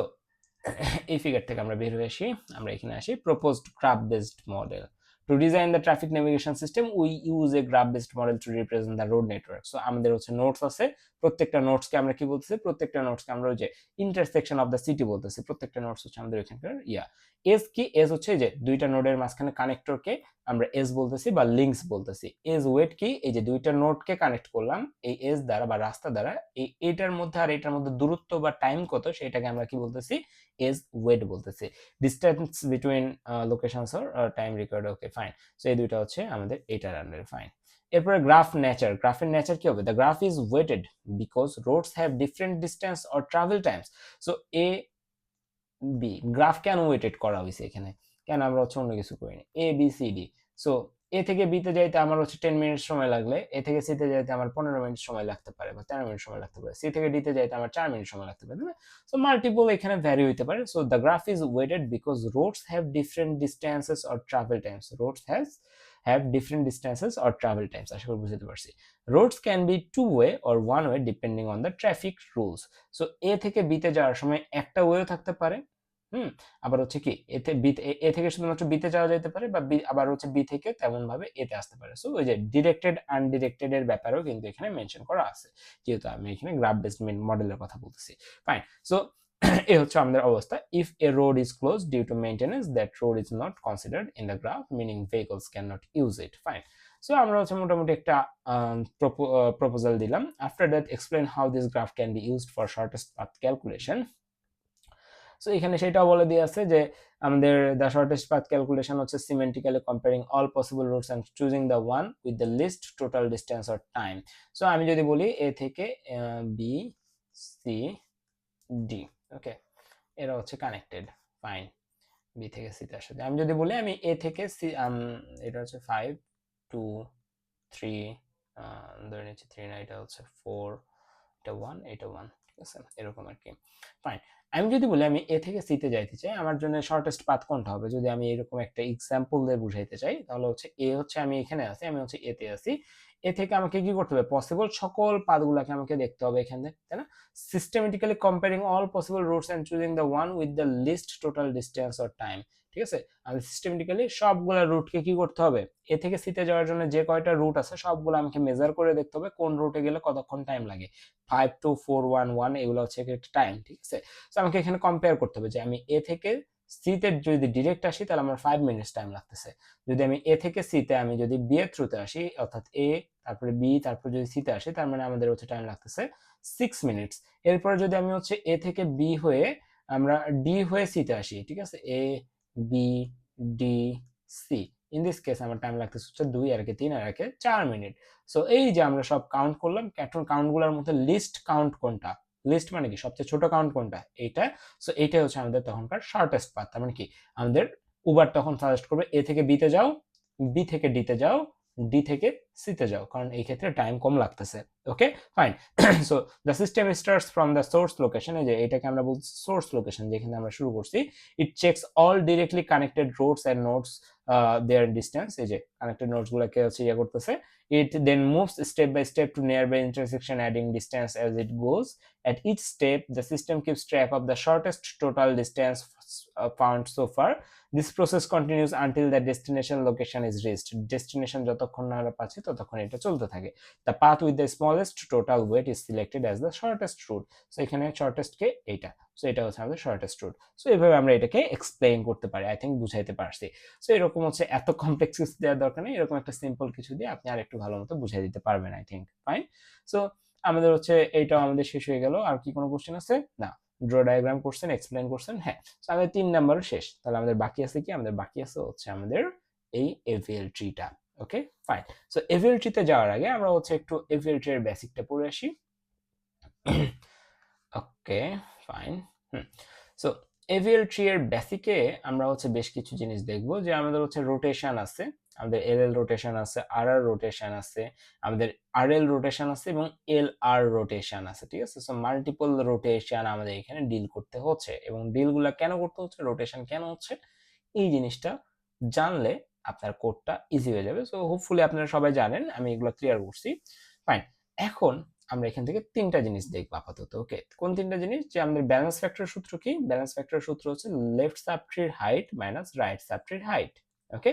এই ফিগার থেকে আমরা বের হয়ে আসি, আমরা এখানে আসি proposed graph based model to design the traffic navigation system we use a graph based model to represent the road network. So আমাদের হচ্ছে নোটস আছে, প্রত্যেকটা নোটসকে আমরা কি বলতেছি, প্রত্যেকটা নোটসকে আমরা ওই যে ইন্টারসেকশন অফ দ্য সিটি বলতেছি, প্রত্যেকটা নোটস হচ্ছে আমাদের এখানকার এজ কি, এজ হচ্ছে যে দুইটা নোডের মাঝখানে কানেক্টরকে আমরা এজ বলতেছি বা লিঙ্কস বলতেছি। এজ ওয়েট কি, এই যে দুইটা নোডকে কানেক্ট করলাম এই এজ দ্বারা বা রাস্তা দ্বারা, এইটার মধ্যে আর এটার মধ্যে দূরত্ব বা টাইম কত সেটাকে আমরা কি বলতেছি, এজ ওয়েট বলতেছি। Distance between locations or time required, okay fine. So এই দুইটা হচ্ছে আমাদের এটার আন্ডারে, ফাইন। এরপরে গ্রাফ নেচার, গ্রাফের নেচার কি হবে, the graph is weighted because roads have different distance or travel times. So A B graph কেন ওয়েটেড করা হয়েছে এখানে, কেন আমরা হচ্ছে অন্য কিছু করিনি, A B C D. So A থেকে বিতে যাইতে আমার হচ্ছে 10 মিনিট সময় লাগলে এ থেকে সিতে যাইতে আমার 15 মিনিট সময় লাগতে পারে বা 13 মিনিট সময় লাগতে পারে, সি থেকে ডিতে যাইতে আমার 4 মিনিট সময় লাগতে পারে। সো মাল্টিপল এখানে ভ্যারি হইতে পারে। So the graph is weighted because roads have different distances or travel times, roads have different distances or travel times. আশা করি বুঝতে পারছি। Roads can be two way or one way depending on the traffic rules. So A থেকে বিতে যাওয়ার সময় একটা ওয়েও থাকতে পারে, আবার হচ্ছে কি এতে বি, এ থেকে শুধুমাত্র বিতে যাওয়া যেতে পারে, বা আবার হচ্ছে বি থেকে তেমন ভাবে এতে আসতে পারে। সো ওই যে ডিরেক্টেড আনডিরেক্টেড এর ব্যাপারেও কিন্তু এখানে মেনশন করা আছে, যেহেতু আমি এখানে গ্রাফ বেসড মডেলের কথা বলতেছি, ফাইন। সো এই হচ্ছে আমাদের অবস্থা। If a road is close due to maintenance that road is not considered in the graph meaning vehicles can not use it, fine. So আমরা হচ্ছে মোটামুটি একটা প্রপোজাল দিলাম। After that explain how this graph can be used for shortest path calculation. So এখানে সেটাও বলে দিয়ে আছে যে আমাদের দ্য শর্টেস্ট পাথ ক্যালকুলেশন হচ্ছে semantically comparing all possible routes and choosing the one with the least total distance or time. So আমি যদি বলি এ থেকে বি সি ডি, ওকে, এরা হচ্ছে কানেক্টেড, ফাইন। বি থেকে সিতে আসে, আমি যদি বলি আমি এ থেকে সি, এটা হচ্ছে 5 2 3, ধরে নিচ্ছি 3 না, এটা হচ্ছে 4, এটা 1, এটা 1, ঠিক আছে, এরকম আর কি, ফাইন। আমি যদি বলি আমি এ থেকে সিতে যাইতে চাই, আমার জন্য শর্টেস্ট পাথ কোনটা হবে, যদি আমি এরকম একটা এক্সাম্পল দিয়ে বুঝাইতে চাই, তাহলে হচ্ছে এ হচ্ছে আমি এখানে আছি, আমি হচ্ছে এতে আছি, এ থেকে আমাকে কি করতে হবে, পসিবল সকল পাথগুলোকে আমাকে দেখতে হবে এখানে, তাই না, systematically comparing all possible routes and choosing the one with the least total distance or time, ঠিক আছে। আমি সিস্টেমেটিক্যালি সবগুলা রুটকে কি করতে হবে, এ থেকে সিতে যাওয়ার জন্য যে কয়টা রুট আছে সবগুলো আমাকে মেজার করে দেখতে হবে কোন রুটে গেলে কতক্ষণ টাইম লাগে, 5 2 4 1 1, এগুলো হচ্ছে একটা টাইম, ঠিক আছে। তো আমাকে এখানে কম্পেয়ার করতে হবে যে আমি এ থেকে সি তে যদি ডিরেক্ট আসি তাহলে আমার 5 মিনিটস টাইম লাগতেছে, যদি আমি এ থেকে সি তে আমি যদি বি এর থ্রুতে আসি, অর্থাৎ এ তারপরে বি তারপর যদি সি তে আসি, তার মানে আমাদের হচ্ছে টাইম লাগতেছে 6 মিনিটস। এরপরে যদি আমি হচ্ছে এ থেকে বি হয়ে আমরা ডি হয়ে সি তে আসি, ঠিক আছে, A B D C, in this case আমার টাইম লাগতেছে হচ্ছে 2 আর একে 3 আর একে 4 মিনিট। সো এই যে আমরা সব কাউন্ট করলাম, এখন কাউন্টগুলোর মধ্যে লিস্ট কাউন্ট কোনটা, লিস্ট মানে কি সবচেয়ে ছোট কাউন্ট কোনটা, এইটা। সো এইটাই হচ্ছে আমাদের তখনকার শর্টেস্ট পাথ। তার মানে কি আমাদের উবার তখন সাজেস্ট করবে এ থেকে বিতে যাও, বি থেকে ডিতে যাও, ডি থেকে সিতে যাও, কারণ এই ক্ষেত্রে টাইম কম লাগতেছে, ওকে fine. So the system starts from the source location, এই যে এটাকে আমরা বলছি সোর্স লোকেশন, যেখানে আমরা শুরু করছি। It checks all directly connected roads and nodes their distance, এই যে কানেক্টেড নোডস গুলোকে হচ্ছে ইয়ে করতেছে। It then moves step by step to nearby intersection, adding distance as it goes. At each step, the system keeps track of the shortest total distance found so far. This process continues until the destination location is reached. Destination যতক্ষণ না আমরা পাচ্ছি ততক্ষণ এটা চলতে থাকে। The path with the smallest total weight is selected as the shortest route. So এখানে shortest কে এইটা, সো এটা হচ্ছে আমাদের শর্টেস্ট রুট। সো এইভাবে আমরা এটাকে এক্সপ্লেইন করতে পারি, আই থিঙ্ক বুঝাইতে পারছি। সো এরকম হচ্ছে এত কমপ্লেক্স কিছু দেওয়ার দরকার নেই, এরকম একটা সিম্পল কিছু দিয়ে আপনি আর একটু ভালো মতো বুঝাই দিতে পারবেন, আই থিঙ্ক, ফাইন। সো আমাদের হচ্ছে এইটাও আমাদের শেষ হয়ে গেল। আর কি কোনো কোশ্চেন আছে? না, ড্র ডায়াগ্রাম করছেন, এক্সপ্লেইন করছেন, হ্যাঁ। সো আমাদের 3 নাম্বার শেষ। তাহলে আমাদের বাকি আছে কি, আমাদের বাকি আছে হচ্ছে আমাদের এই এভিএল ট্রিটা, ওকে ফাইন। সো এভিএল ট্রিতে যাওয়ার আগে আমরা হচ্ছে একটু এভিএল ট্রি এর বেসিকটা পড়ে আসি। ওকে ফাইন। সো এভিএল ট্রি এর বেসিকে আমরা হচ্ছে বেশ কিছু জিনিস দেখব, যে আমাদের হচ্ছে রোটেশন আছে, আমাদের এল রোটেশন আছে, আর রোটেশন আছে, আমাদের আরএল রোটেশন আছে এবং আর রোটেশন আছে, ঠিক আছে। সো মাল্টিপল রোটেশন আমাদের এখানে ডিল করতে হচ্ছে, এবং ডিলগুলো কেন করতে হচ্ছে, রোটেশন কেন হচ্ছে, এই জিনিসটা জানলে আপনার কোডটা ইজি হয়ে যাবে। সো হোপফুলি আপনারা সবাই জানেন, আমি এগুলো ক্লিয়ার করছি। ফাইন, এখন আমরা এখান থেকে তিনটা জিনিস দেখবো আপাতত। ওকে, কোন তিনটা জিনিস? যে আমাদের ব্যালেন্স ফ্যাক্টর সূত্র কি? ব্যালেন্স ফ্যাক্টর সূত্র হচ্ছে লেফট সাবট্রির হাইট মাইনাস রাইট সাবট্রির হাইট। ওকে,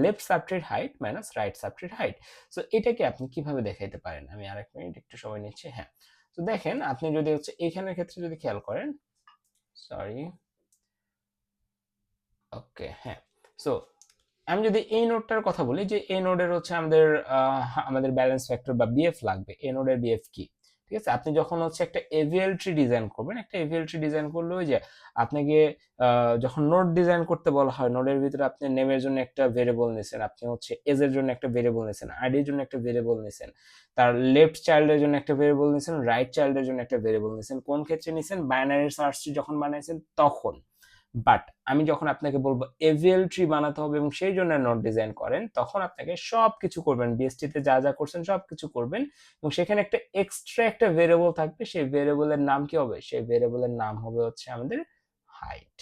লেফট সাবট্রির হাইট মাইনাস রাইট সাবট্রির হাইট। সো এটাকে আপনি কিভাবে দেখাইতে পারেন? আমি আরেক মিনিট একটু সময় নিচ্ছি। হ্যাঁ, তো দেখেন, আপনি যদি হচ্ছে এইখানের ক্ষেত্রে যদি খেয়াল করেন, সরি, ওকে, হ্যাঁ। সো আমি যদি এই নোডটার কথা বলি, যে এই নোডের হচ্ছে আমাদের ব্যালেন্স ফ্যাক্টর বা বিএফ লাগবে। এই নোডের বিএফ কি? ঠিক আছে, আপনি যখন হচ্ছে একটা এভিএল ট্রি ডিজাইন করবেন, একটা এভিএল ট্রি ডিজাইন করলে ওই যে আপনাকে যখন নোড ডিজাইন করতে বলা হয়, নোডের ভিতরে আপনি নেমের জন্য একটা ভেরিয়েবল নিছেন, আপনি হচ্ছে এজ এর জন্য একটা ভেরিয়েবল নিছেন, আইডির জন্য একটা ভেরিয়েবল নিছেন, তার লেফট চাইল্ডের জন্য একটা ভেরিয়েবল নিছেন, রাইট চাইল্ডের জন্য একটা ভেরিয়েবল নিছেন। কোন ক্ষেত্রে নিছেন? বাইনারি সার্চ ট্রি যখন বানাইছেন তখন। বাট আমি যখন আপনাকে বলবো এভিএল ট্রি বানাতে হবে এবং সেই জন্য নোড ডিজাইন করেন, তখন আপনাকে সব কিছু করবেন, বিএসটি তে যা যা করছেন সব কিছু করবেন, এবং সেখানে একটা এক্সট্রা একটা ভেরিয়েবল থাকবে। সেই ভেরিয়েবলের নাম কি হবে? সেই ভেরিয়েবলের নাম হবে হচ্ছে আমাদের হাইট।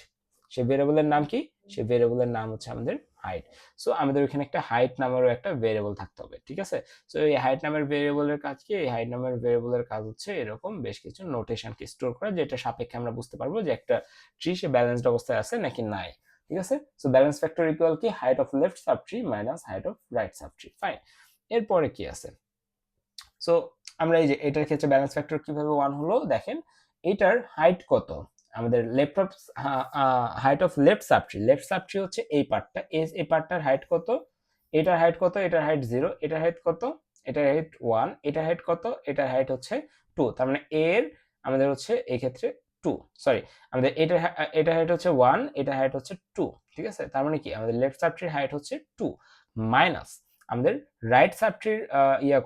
সেই ভেরিয়েবলের নাম কি? সেই ভেরিয়েবলের নাম হচ্ছে আমাদের হাইট। সো আমাদের ওখানে একটা হাইট নামেরও একটা ভেরিয়েবল থাকতে হবে, ঠিক আছে। সো এই হাইট নামের ভেরিয়েবলের কাজ কি? এই হাইট নামের ভেরিয়েবলের কাজ হচ্ছে এরকম বেশ কিছু নোটেশনকে স্টোর করা, যেটা সাপেক্ষে আমরা বুঝতে পারবো যে একটা ট্রি সে ব্যালেন্সড অবস্থায় আছে নাকি নাই, ঠিক আছে। সো ব্যালেন্স ফ্যাক্টর ইকুয়াল কি? Height of left sub tree minus height of right sub tree. Fine, এরপরে কি আছে? সো আমরা এই যে এটার ক্ষেত্রে ব্যালেন্স ফ্যাক্টর কিভাবে 1 হলো দেখেন, এটার হাইট কত? আমাদের left of height of left sub tree, left sub tree হচ্ছে এই পার্টটা, এই পার্টটার হাইট কত? এটার হাইট কত? এটার হাইট 0, এটার হাইট কত? এটার হাইট 1, এটার হাইট কত? এটার হাইট হচ্ছে 2। তার মানে এর আমাদের হচ্ছে এই ক্ষেত্রে 2, সরি, আমাদের এটার হাইট হচ্ছে 1, এটার হাইট হচ্ছে 2, ঠিক আছে। তার মানে কি? আমাদের লেফট সাব ট্রির হাইট হচ্ছে 2 মাইনাস আমাদের রাইট সাবট্রির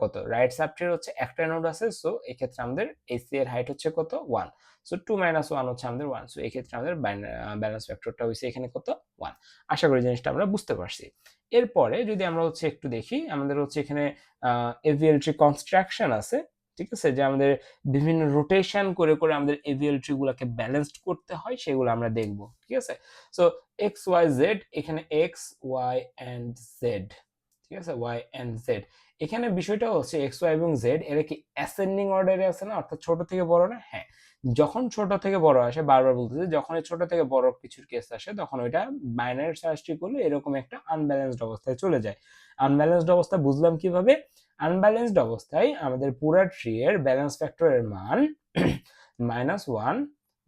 কত? রাইট সাবট্রির হচ্ছে একটা নোড আছে, সো এই ক্ষেত্রে আমাদের এসি এর হাইট হচ্ছে কত? 1। সো 2 - 1 হচ্ছে আমাদের 1। সো এই ক্ষেত্রে আমাদের ব্যালেন্স ফ্যাক্টরটা হইছে এখানে কত? 1। আশা করি জিনিসটা আমরা বুঝতে পারছি। এরপরে যদি আমরা হচ্ছে একটু দেখি, আমাদের হচ্ছে এখানে এভিএল ট্রি কনস্ট্রাকশন আছে, ঠিক আছে, যে আমাদের বিভিন্ন রোটেশন করে করে আমাদের এভিএল ট্রি গুলাকে ব্যালেন্সড করতে হয়, সেগুলো আমরা দেখব, ঠিক আছে। সো এক্স ওয়াই জেড, এখানে এক্স ওয়াই এন্ড জেড, ঠিক আছে, ওয়াই এন্ড জেড। এখানে বিষয়টা হচ্ছে এক্স ওয়াই এবং জেড এরা কি অ্যাসেন্ডিং অর্ডারে আছে না, অর্থাৎ ছোট থেকে বড় না? হ্যাঁ, যখন ছোট থেকে বড় আসে, বারবার বলতেছে, যখন ছোট থেকে বড় কিছুর কেস আসে তখন ওইটা বাইনারি সার্চ ট্রি করলে এরকম একটা আনব্যালেন্সড অবস্থায় চলে যায়। আনব্যালেন্সড অবস্থা বুঝলাম কিভাবে? আনব্যালেন্সড অবস্থায় আমাদের পুরো ট্রি এর ব্যালেন্স ফ্যাক্টরের মান -1,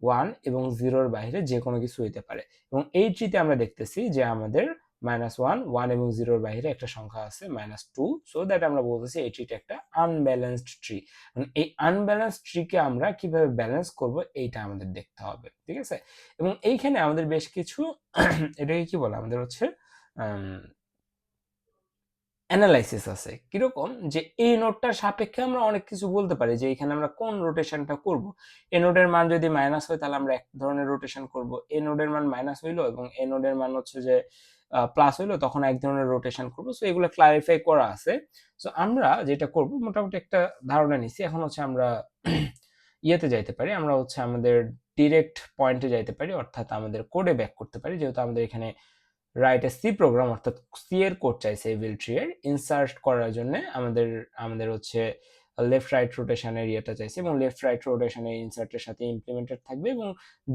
1 এবং 0-র বাইরে যে কোনো কিছু হইতে পারে, এবং এই ট্রিতে আমরা দেখতেছি যে আমাদের -1, 1 এবং 0-র বাইরে একটা সংখ্যা আছে -2, সো দ্যাট আমরা বলতেছি এই ট্রিটা একটা আনব্যালেন্সড ট্রি। মানে এই আনব্যালেন্সড ট্রিকে আমরা কিভাবে ব্যালেন্স করব এইটা আমাদের দেখতে হবে, ঠিক আছে। এবং এইখানে আমাদের বেশ কিছু এটাকে কি বলে, আমাদের হচ্ছে অ্যানালাইসিস আছে। কিরকম? যে এই নোডটার সাপেক্ষে আমরা অনেক কিছু বলতে পারি, যে এখানে আমরা কোন রোটেশনটা করব। এই নোডের মান যদি মাইনাস হয় তাহলে আমরা এক ধরনের রোটেশন করব, এই নোডের মান মাইনাস হইলো এবং এই নোডের মান হচ্ছে যে প্লাস হইলো, তখন এক ধরনের রোটেশন করব। সো এগুলো ক্লারিফাই করা আছে। সো আমরা যেটা করব, মোটামুটি একটা ধারণা নিছি, এখন হচ্ছে আমরা ইয়েতে যাইতে পারি, আমরা হচ্ছে আমাদের ডিরেক্ট পয়েন্টে যাইতে পারি, অর্থাৎ আমাদের কোডে ব্যাক করতে পারি, যেহেতু আমাদের এখানে রাইট এ সি প্রোগ্রাম, অর্থাৎ সি এর কোড চাইছে এভিএল ট্রি এর ইনসার্ট করার জন্য। আমাদের হচ্ছে লেফট রাইট রোটেশনের ইয়েটা চাইছে, এবং লেফট রাইট রোটেশনের ইনসার্টের সাথে ইমপ্লিমেন্টেড থাকবে, এবং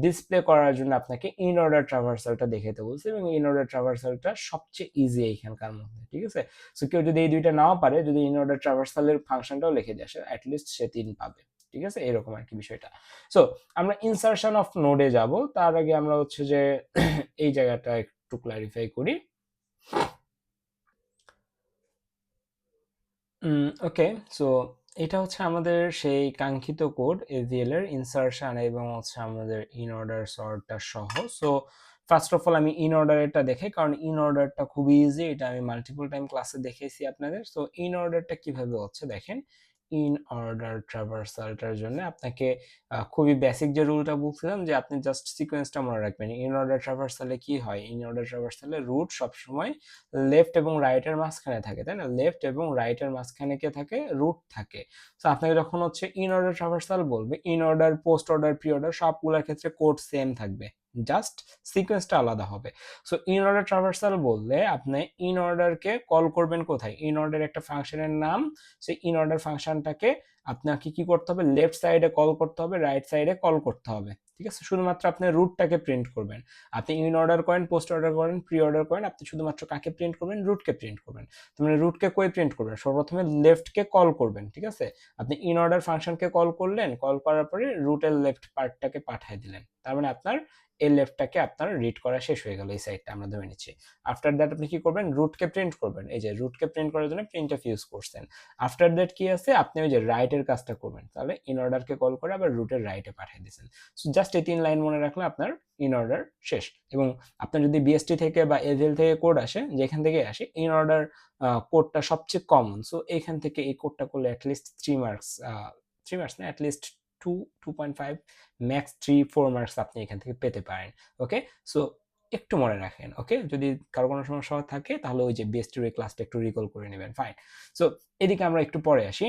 ডিসপ্লে করার জন্য আপনাকে ইন অর্ডার ট্রাভার্সালটা দেখাতে বলছে, এবং ইন অর্ডার ট্রাভার্সালটা সবচেয়ে ইজি এইখানকার মধ্যে, ঠিক আছে। সো কেউ যদি এই দুইটা নাও পারে, যদি ইন অর্ডার ট্রাভার্সালের ফাংশনটাও লিখে দেয়, অ্যাটলিস্ট সে 3 পাবে, ঠিক আছে, এরকম আর কি বিষয়টা। সো আমরা ইনসার্শন অফ নোডে যাব, তার আগে আমরা হচ্ছে যে এই জায়গাটা একটু ক্লারিফাই করি। ওকে, সো এটা হচ্ছে আমাদের সেই কাঙ্ক্ষিত কোড এভিএল এর ইনসার্শন এবং হচ্ছে আমাদের ইন অর্ডার সর্টটা সহ। সো ফার্স্ট অফ অল আমি ইন অর্ডারটা দেখাই, কারণ ইন অর্ডারটা খুবই ইজি, এটা আমি মাল্টিপল টাইম ক্লাসে দেখিয়েছি আপনাদের। সো ইন অর্ডারটা কিভাবে হচ্ছে দেখেন, ইন অর্ডার ট্রাভার্সালটার জন্য আপনাকে খুবই বেসিক যে রুলটা বলছিলাম যে আপনি জাস্ট সিকোয়েন্সটা মনে রাখবেন। ইন অর্ডার ট্রাভার্সালে কি হয়, ইন অর্ডার ট্রাভার্সালে রুট সবসময় লেফট এবং রাইটের মাঝখানে থাকে, তাই না? লেফট এবং রাইটের মাঝখানে কে থাকে, রুট থাকে। তো আপনাকে যখন হচ্ছে ইন অর্ডার ট্রাভার্সাল বলবে, in order, post order, pre order সবগুলোর ক্ষেত্রে কোড সেম থাকবে, জাস্ট সিকোয়েন্সটা আলাদা হবে। সো ইন অর্ডার ট্রাভার্সাল বললে আপনি ইন অর্ডারকে কল করবেন কোথায়, ইন অর্ডার একটা ফাংশনের নাম, সেই ইন অর্ডার ফাংশনটাকে আপনাকে কি করতে হবে, লেফট সাইডে কল করতে হবে, রাইট সাইডে কল করতে হবে, ঠিক আছে? শুধুমাত্র আপনি রুটটাকে প্রিন্ট করবেন। আপনি ইন অর্ডার করেন, পোস্ট অর্ডার করেন, প্রি অর্ডার করেন, আপনি শুধুমাত্র কাকে প্রিন্ট করবেন, রুটকে প্রিন্ট করবেন। তার মানে রুটকে কই প্রিন্ট করবেন, সর্বপ্রথমে লেফটকে কল করবেন, ঠিক আছে? আপনি ইন অর্ডার ফাংশনকে কল করলেন, কল করার পরে রুটের লেফট পার্টটাকে পাঠিয়ে দিলেন, তার মানে আপনার এই লেফটটাকে আপনার রিড করা শেষ হয়ে গেল, এই সাইডটা আমরা ধরে নিচ্ছি। আফটার দ্যাট আপনি কি করবেন, রুটকে প্রিন্ট করবেন, এই যে রুটকে প্রিন্ট করার জন্য প্রিন্টএফ ইউজ করছেন। আফটার দ্যাট কি আছে, আপনি ওই যে রাইটের কাজটা করবেন, তাহলে ইন অর্ডারকে কল করে আবার রুটের রাইটে পাঠিয়ে দিয়েছেন। সো জাস্ট এই 3 লাইন মনে রাখলে আপনার ইন অর্ডার শেষ। এবং আপনার যদি বিএসটি থেকে বা এভিএল থেকে কোড আসে, যেখান থেকে আসে ইন অর্ডার কোডটা সবচেয়ে কমন, সো এইখান থেকে এই কোডটা করলে অ্যাটলিস্ট 3 মার্কস না, অ্যাটলিস্ট 2.5, ম্যাক্স 3-4 মার্কস আপনি এখান থেকে পেতে পারেন। ওকে, সো একটু মনে রাখেন। ওকে, যদি কারো কোনো সমস্যা থাকে তাহলে ওই যে বিএসটির ওই ক্লাসটা একটু রিকল করে নেবেন। ফাইন। সো এদিকে আমরা একটু পরে আসি,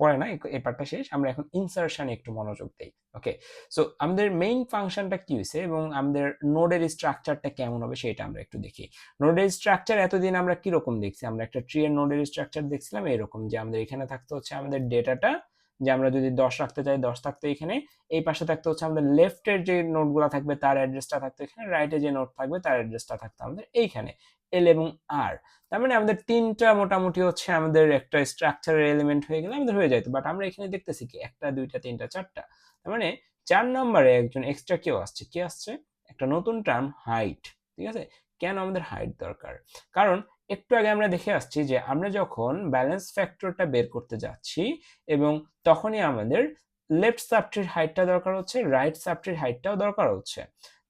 পরে না, এই পার্টটা শেষ, আমরা এখন ইনসারশনে একটু মনোযোগ দেই। ওকে, সো আমাদের মেইন ফাংশনটা কি হয়েছে এবং আমাদের নোডের স্ট্রাকচারটা কেমন হবে সেটা আমরা একটু দেখি। নোডের স্ট্রাকচার এতদিন আমরা কিরকম দেখছি, আমরা একটা ট্রি এর নোডের স্ট্রাকচার দেখছিলাম এরকম, যে আমাদের এখানে থাকতে হচ্ছে আমাদের ডেটাটা, যে আমরা যদি 10 রাখতে চাই 10 থাকতো এখানে, এই পাশে থাকতে হচ্ছে আমাদের লেফটের যে নোটগুলো থাকবে তার অ্যাড্রেসটা থাকতো এখানে, রাইটে যে নোট থাকবে তার অ্যাড্রেসটা থাকতো আমাদের এইখানে, এল এবং আর। তার মানে আমাদের তিনটা মোটামুটি হচ্ছে আমাদের একটা স্ট্রাকচারের এলিমেন্ট হয়ে গেলে আমাদের হয়ে যেত। বাট আমরা এখানে দেখতেছি কি 1 2 3 4টা, তার মানে 4 নম্বরে একজন এক্সট্রা কেউ আসছে, কে আসছে, একটা নতুন টার্ম হাইট, ঠিক আছে? কেন আমাদের হাইট দরকার, কারণ একটু আগে আমরা দেখে আসছি যে আমরা যখন ব্যালেন্স ফ্যাক্টরটা বের করতে যাচ্ছি এবং তখনই আমাদের লেফট সাবট্রির হাইটটা দরকার হচ্ছে, রাইট সাবট্রির হাইটটাও দরকার হচ্ছে।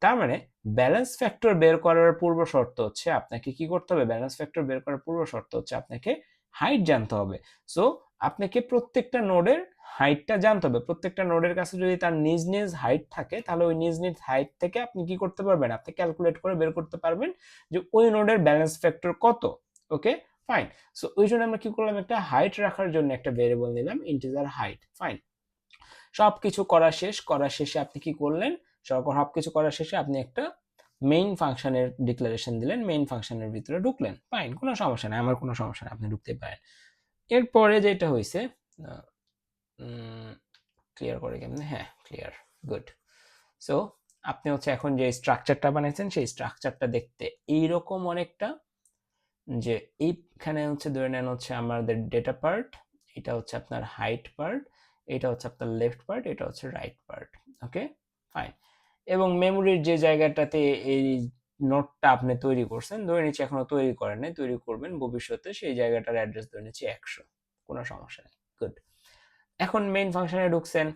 তার মানে ব্যালেন্স ফ্যাক্টর বের করার পূর্ব শর্ত হচ্ছে আপনাকে কি করতে হবে, ব্যালেন্স ফ্যাক্টর বের করার পূর্ব শর্ত হচ্ছে আপনাকে হাইট জানতে হবে। সো আপনাকে প্রত্যেকটা নোডের হাইটটা জানতে হবে। প্রত্যেকটা নোডের কাছে যদি তার নিজ নিজ হাইট থাকে তাহলে ওই নিজ নিজ হাইট থেকে আপনি কি করতে পারবেন, আপনি ক্যালকুলেট করে বের করতে পারবেন যে ওই নোডের ব্যালেন্স ফ্যাক্টর কত। ওকে, ফাইন। সো ওই জন্য আমরা কি করলাম, একটা হাইট রাখার জন্য একটা ভেরিয়েবল নিলাম, ইন্টিজার হাইট। ফাইন, সবকিছু করা শেষ, করার শেষে আপনি কি করলেন, সবকিছু করার শেষে আপনি একটা মেইন ফাংশনের ডিক্লারেশন দিলেন, মেইন ফাংশনের ভিতরে ঢুকলেন। ফাইন, কোনো সমস্যা নাই, আমার কোনো সমস্যা নাই, আপনি ঢুকতে পারেন। এরপরে যেটা হয়েছে, ক্লিয়ার করে কেমনে, হ্যাঁ ক্লিয়ার, গুড। সো আপনি হচ্ছে এখন যে স্ট্রাকচারটা বানাইছেন সেই স্ট্রাকচারটা দেখতে এইরকম অনেকটা, যে এইখানে হচ্ছে ধরে নেন হচ্ছে আমাদের ডেটা পার্ট, এটা হচ্ছে আপনার হাইট পার্ট, এটা হচ্ছে আপনার লেফট পার্ট, এটা হচ্ছে রাইট পার্ট। ওকে, ফাইন। এবং মেমোরির যে জায়গাটাতে এই নোটটা আপনি তৈরি করছেন, ধরে নিচ্ছি এখনো তৈরি করেন নাই, তৈরি করবেন ভবিষ্যতে, সেই জায়গাটার অ্যাড্রেস ধরে নিচ্ছি 100, কোনো সমস্যা নেই, গুড। এখন মেইন ফাংশনে ঢুকছেন,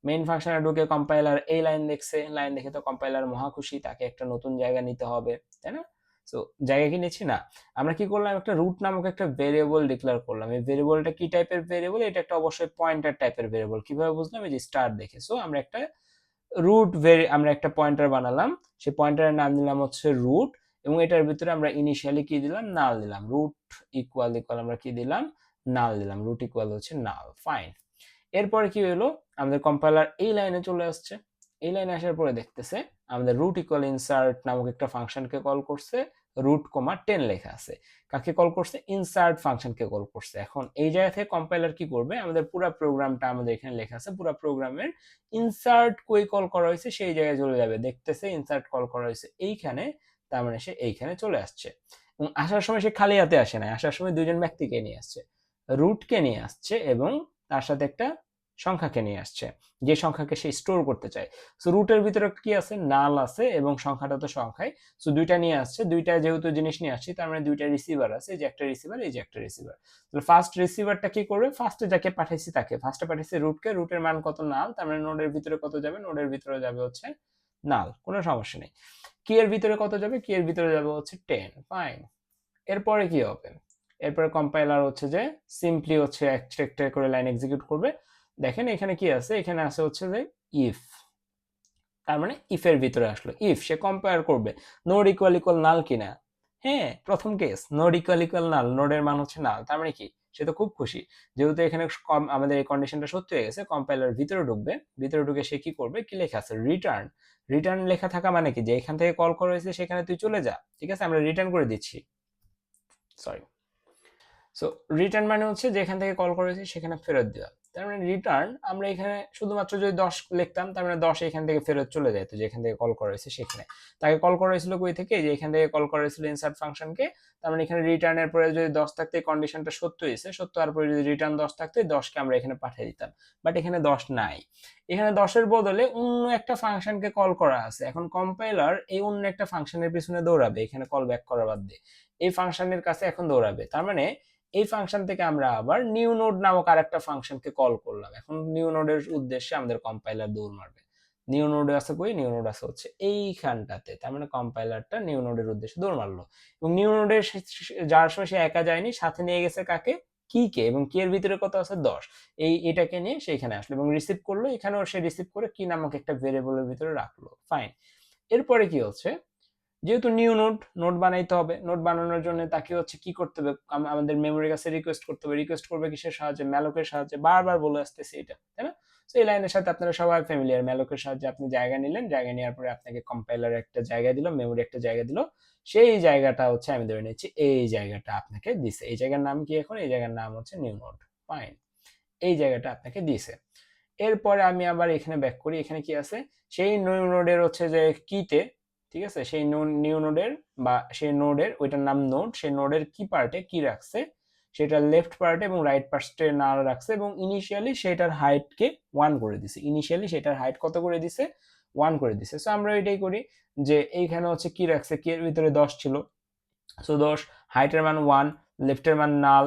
মেইন ফাংশনে ঢুকে কম্পাইলার এই লাইন দেখছে, লাইন দেখে তো কম্পাইলার মহা খুশি, তাকে একটা নতুন জায়গা নিতে হবে, তাই না? সো জায়গা কি নিচ্ছি না, আমরা কি করলাম, একটা রুট নামক একটা ভেরিয়েবল ডিক্লেয়ার করলাম। এই ভেরিয়েবলটা কি টাইপের ভেরিয়েবল, এটা একটা অবশ্যই পয়েন্টার টাইপের ভেরিয়েবল। কিভাবে বুঝলাম, এই যে স্টার দেখে। সো আমরা একটা আমরা একটা পয়েন্টার বানালাম, সেই পয়েন্টারের নাম দিলাম হচ্ছে রুট, এবং এটার ভিতরে আমরা ইনিশিয়ালি কি দিলাম, নাল দিলাম। রুট ইকুয়াল ইকুয়াল আমরা কি দিলাম, নাল দিলাম। রুট ইকুয়াল হচ্ছে নাল। ফাইন, এরপরে কি হলো, আমাদের কম্পাইলার এই লাইনে চলে আসছে। এই লাইনে আসার পরে দেখতেছে আমাদের রুট ইকুয়াল ইনসার্ট নামক একটা ফাংশনকে কল করছে, রুট কমা 10 লেখা আছে। কাকে কল করছে, ইনসার্ট ফাংশনকে কল করছে। এখন এই জায়গা থেকে কম্পাইলার কি করবে, আমাদের পুরো প্রোগ্রামটা আমাদের এখানে লেখা আছে, পুরো প্রোগ্রামের ইনসার্ট কই কল করা হয়েছে সেই জায়গায় চলে যাবে, দেখতেছে ইনসার্ট কল করা হয়েছে এইখানে, তার মানে সে এইখানে চলে আসছে। এবং আসার সময় সে খালি হাতে আসে না, আসার সময় দুইজন ব্যক্তিকে নিয়ে আসছে, রুটকে নিয়ে আসছে এবং তার সাথে একটা সংখ্যাকে নিয়ে আসছে, যে সংখ্যাকে সে স্টোর করতে চায়। সো রুটের ভিতরে কি আছে, নাল আছে এবং সংখ্যাটা তো সংখ্যায়। সো দুইটা নিয়ে আসছে, দুইটা যেহেতু জিনিস নিয়ে আসছে তার মানে দুইটা রিসিভার আছে, এই যে একটা রিসিভার, এই যে একটা রিসিভার। তাহলে ফার্স্ট রিসিভারটা কি করবে, ফার্স্টে যাকে পাঠাইছি তাকে, ফার্স্টে পাঠাইছি রুটকে, রুটের মান কত, নাল, তার মানে নোডের ভিতরে কত যাবে, নোডের ভিতরে যাবে হচ্ছে নাল, কোনো সমস্যা নেই। কি এর ভিতরে কত যাবে, কি এর ভিতরে যাবে হচ্ছে 10। ফাইন, এরপরে কি হবে, এরপরে কম্পাইলার হচ্ছে যে সিম্পলি হচ্ছে একটা করে লাইন এক্সিকিউট করবে। দেখেন এখানে কি আছে, এখানে আছে হচ্ছে যে ইফ, তার মানে ইফের ভিতরে আসলো ইফ, সে কম্পেয়ার করবে নোড ইকুয়াল ইকুয়াল নাল কিনা। হ্যাঁ, প্রথম কেস নোড ইকুয়াল ইকুয়াল নাল, নোডের মান হচ্ছে নাল, তার মানে কি সে তো খুব খুশি, যেহেতু এখানে আমাদের এই কন্ডিশনটা সত্যি হয়ে গেছে। কম্পাইলার ভিতরে ঢুকবে, ভিতরে ঢুকে সে কি করবে, কি লেখা আছে রিটার্ন। রিটার্ন লেখা থাকা মানে কি যে এখান থেকে কল করা হয়েছে সেখানে তুই চলে যা, ঠিক আছে, আমরা রিটার্ন করে দিচ্ছি, সরি। সো রিটার্ন মানে হচ্ছে যেখান থেকে কল করেছি সেখানে ফেরত দেওয়া। তার মানে রিটার্ন আমরা এখানে শুধুমাত্র যদি 10 লিখতাম, তার মানে 10 এখান থেকে ফেরত চলে যেত যেখান থেকে কল করা হয়েছে সেখানে। তাকে কল করা হয়েছিল কই থেকে, যে এখান থেকে কল করা হয়েছিল ইনসার্ট ফাংশনকে। তার মানে এখানে রিটার্নের পরে যদি 10 থাকতে কন্ডিশনটা সত্য হয়েছে, সত্য হওয়ার পরে যদি রিটার্ন 10 থাকতে 10কে আমরা এখানে পাঠিয়ে দিতাম। বাট এখানে 10 নাই, এখানে 10 এর বদলে অন্য একটা ফাংশনকে কল করা আছে। এখন কম্পাইলার এই অন্য একটা ফাংশনের পিছনে দৌড়াবে, এখানে কল ব্যাক করার বাদ দিয়ে এই ফাংশনের কাছে এখন দৌড়াবে। তার মানে এই ফাংশন থেকে আমরা আবার নিউ নোড নামক আরেকটা ফাংশনকে কল করলাম। এখন নিউ নোডের উদ্দেশ্যে আমাদের কম্পাইলার দৌড় মারবে। নিউ নোড আছে কই, নিউ নোড আছে হচ্ছে এইখানটাতে, তার মানে কম্পাইলারটা নিউ নোডের উদ্দেশ্যে দৌড় মারলো। এবং নিউ নোডের যাওয়ার সময় সে একা যায়নি, সাথে নিয়ে গেছে কাকে, কি কে, এবং কি এর ভিতরে কত আছে 10, এটাকে নিয়ে সে এখানে আসলো এবং রিসিভ করলো। এখানেও সে রিসিভ করে কি নামক একটা ভেরিয়েবলের ভিতরে রাখলো, ফাইন। এরপরে কি হচ্ছে, যেহেতু নিউ নোড নোড বানাইতে হবে, নোড বানানোর জন্য তাকে হচ্ছে কি করতে হবে, আমাদের মেমোরির কাছে রিকোয়েস্ট করতে হবে। রিকোয়েস্ট করবে কিসের সাহায্যে, ম্যালকের সাহায্যে, বারবার বলে আসতেছি এটা, তাই না? তো এই লাইনের সাথে আপনারা সবাই ফ্যামিলিয়ার। ম্যালকের সাহায্যে আপনি জায়গা নিলেন, জায়গা নেওয়ার পরে আপনাকে কম্পাইলার একটা জায়গা দিল, মেমোরি একটা জায়গা দিল, সেই জায়গাটা হচ্ছে আমি ধরে নিচ্ছি এই জায়গাটা আপনাকে দিছে। এই জায়গার নাম কি, এখন এই জায়গার নাম হচ্ছে নিউ নোড, ফাইন। এই জায়গাটা আপনাকে দিছে। এরপরে আমি আবার এখানে ব্যাক করি, এখানে কি আছে, সেই নিউ নোডের হচ্ছে যে কিতে, ঠিক আছে, সেই নিউ নোডের বা সেই নোডের ওইটার নাম নোড, সেই নোডের কি পার্টে কি রাখছে, সেটা লেফট পার্টে এবং রাইট পার্টে না রাখছে, এবং ইনিশিয়ালি সেটার হাইটকে 1 করে দিছে। ইনিশিয়ালি সেটার হাইট কত করে দিছে, 1 করে দিছে। সো আমরা এটাই করি যে এইখানে হচ্ছে কি রাখছে, কি এর ভিতরে 10 ছিল, সো 10, হাইটের মান 1, লেফটের মান নাল,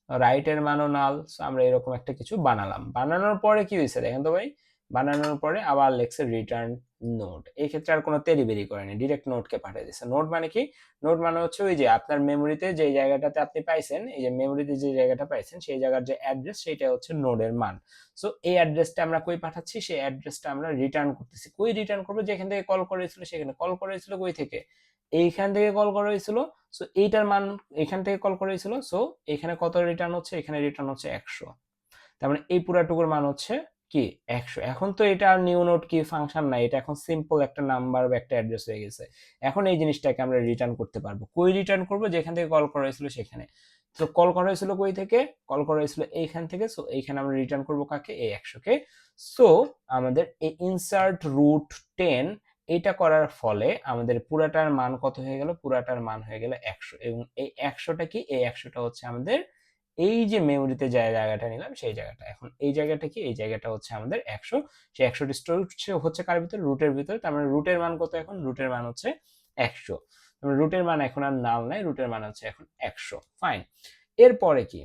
রাইটের মানও নাল। সো আমরা এরকম একটা কিছু বানালাম। বানানোর পরে কি হয়েছে দেখেন তো ভাই, বানানোর পরে আবার লেখছে রিটার্ন নোড। এই ক্ষেত্রে আর কোনো তেরিবেরি করেনি, ডিরেক্ট নোডকে পাঠিয়ে দিচ্ছে। নোড মানে কি, নোড মানে হচ্ছে ওই যে আপনার মেমোরিতে যে জায়গাটাতে আপনি পাইছেন, এই যে মেমোরিতে যে জায়গাটা পাইছেন সেই জায়গার যে অ্যাড্রেস, সেটা হচ্ছে নোডের মান। সো এই অ্যাড্রেসটা আমরা কই পাঠাচ্ছি, সেই অ্যাড্রেসটা আমরা রিটার্ন করতেছি। কই রিটার্ন করবো, যেখান থেকে কল করেছিল সেখানে। কল করেছিল কই থেকে, এইখান থেকে কল করা হয়েছিল। সো এইটার মান এখান থেকে কল করা হয়েছিল, সো এখানে কত রিটার্ন হচ্ছে, এখানে রিটার্ন হচ্ছে 100। তার মানে এই পুরাটুকুর মান হচ্ছে কি 100। এখন তো এটা আর নিউ নোড কি ফাংশন নাই, এটা এখন সিম্পল একটা নাম্বার বা একটা অ্যাড্রেস হয়ে গেছে। এখন এই জিনিসটাকে আমরা রিটার্ন করতে পারবো। কই রিটার্ন করবো, যেখান থেকে কল করা হয়েছিল সেখানে। তো কল করা হয়েছিল কই থেকে, কল করা হয়েছিল এইখান থেকে। সো এইখানে আমরা রিটার্ন করবো কাকে, এই 100 কে। সো আমাদের এই ইনসার্ট রুট 10 এটা করার ফলে আমাদের পুরাটার মান কত হয়ে গেল, পুরাটার মান হয়ে গেল 100। এবং এই 100টা কি, এই 100টা হচ্ছে আমাদের এই যে মেমোরিতে যে জায়গাটা নিলাম সেই জায়গাটা। এখন এই জায়গাটা কি, এই জায়গাটা হচ্ছে আমাদের 100। সেই 100টি স্টোর হচ্ছে কার ভিতরে, রুটের ভিতরে। তার মানে রুটের মান কত, এখন রুটের মান হচ্ছে 100। রুটের মান এখন আর নাল নাই, রুটের মান হচ্ছে এখন 100, ফাইন। এরপরে কি,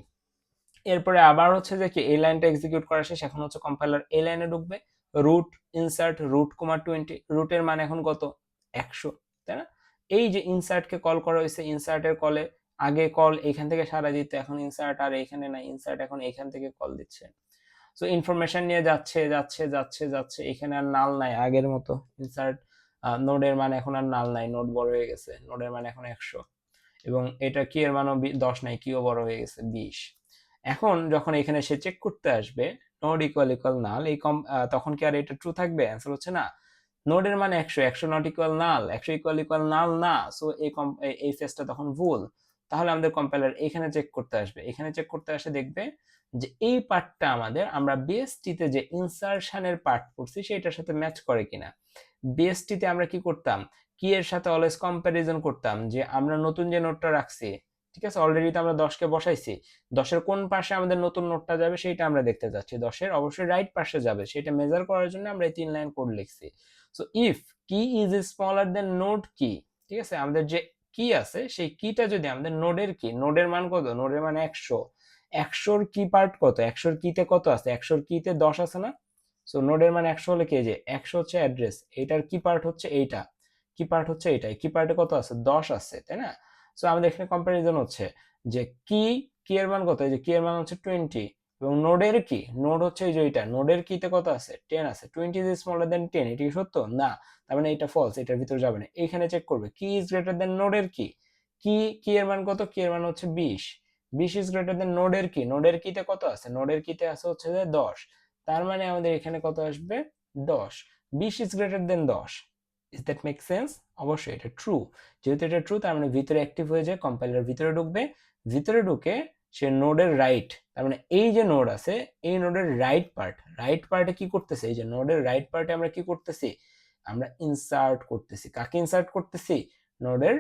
এরপরে আবার হচ্ছে যে কি এই লাইনটা এক্সিকিউট করা শেষ। এখন হচ্ছে কম্পাইলার এই লাইনে ঢুকবে, রুট ইনসার্ট রুট কমা 20, রুটের মান এখন কত 100, তাই না? এই যে ইনসার্টকে কল করা হয়েছে, ইনসার্টের কলে আগে কল এখান থেকে সারা দিতে, এখন ইনসার্ট আর এখানে না, ইনসার্ট এখন এখান থেকে কল দিচ্ছে। সো ইনফরমেশন নিয়ে যাচ্ছে যাচ্ছে যাচ্ছে যাচ্ছে, এখানে আর নাল নাই আগের মতো। ইনসার্ট নোডের মান এখন আর নাল নাই, নোড বড় হয়ে গেছে, নোডের মান এখন 100। এবং এটা কি এর মানও 10 নাই, কিও বড় হয়ে গেছে 20। এখন যখন এখানে সে চেক করতে আসবে নোড ইকুয়াল ইকুয়াল নাল, এই তখন কি আর এটা ট্রু থাকবে, অ্যান্সার হচ্ছে না। নোডের মানে 100, 100 not equal null, 100 equal equal null না। সো এই ফেজটা তখন ভুল। তাহলে আমাদের কম্পাইলার এখানে চেক করতে আসবে, এখানে চেক করতে আসে দেখবে যে এই পার্টটা আমাদের আমরা বিএসটিতে যে ইনসারশনের পার্ট পড়ছি সেটার সাথে ম্যাচ করে কিনা। বিএসটিতে আমরা কি করতাম, কি এর সাথে অলওয়েজ কম্প্যারিজন করতাম, যে আমরা নতুন যে নোটটা রাখছি, ঠিক আছে, অলরেডি তো আমরা 10কে বসাইছি, 10-এর কোন পাশে আমাদের নতুন নোটটা যাবে সেটা আমরা দেখতে যাচ্ছি। 10-এর অবশ্যই রাইট পাশে যাবে, সেটা মেজার করার জন্য আমরা এই 3 লাইন কোড লিখছি। সো ইফ কি ইজ স্মলার দেন নোড কি, ঠিক আছে, আমাদের যে কি আছে সেই কিটা যদি আমাদের নোডের কি, নোডের মান কত, নোডের মান 100, 100-র কি পার্ট কত, 100-র কিতে কত আছে, 100-র কিতে 10 আছে না। সো নোডের মান 100 হলে কি, যে 100 হচ্ছে অ্যাড্রেস, এটার কি পার্ট হচ্ছে এইটা, কি পার্ট হচ্ছে এইটাই, কি পার্টে কত আছে 10 আছে, তাই না? সো আমাদের এখানে কম্পারিজন হচ্ছে যে কি এর মান কত, এই যে কি এর মান হচ্ছে 20, এবং নোডের কি, নোড হচ্ছে এই যে এটা, নোডের কিতে কত আছে 10 আছে, 20 ইজ স্মলার দেন 10, এটা কি সত্য না, তার মানে এটা ফলস, এটার ভিতরে যাবে না। এখানে চেক করবে কি ইজ গ্রেটার দেন নোডের কি, কি এর মান কত, কি এর মান হচ্ছে 20, 20 ইজ গ্রেটার দেন নোডের কি, নোডের কিতে কত আছে, নোডের কিতে আছে হচ্ছে যে 10, তার মানে আমাদের এখানে কত আসবে 10, 20 is greater than 10। Is that make sense? অবশ্যই এটা ট্রু। যেহেতু এটা ট্রু, তার মানে ভিতরে অ্যাক্টিভ হয়ে যায়, কম্পাইলার ভিতরে ঢুকবে, ভিতরে ঢুকে সে নোডের রাইট, তার মানে এই যে নোড আছে এই নোডের রাইট পার্টে কি করতেছে, এই যে নোডের রাইট পার্টে আমরা কি করতেছি, আমরা ইনসার্ট করতেছি, কাকে ইনসার্ট করতেছি, নোডের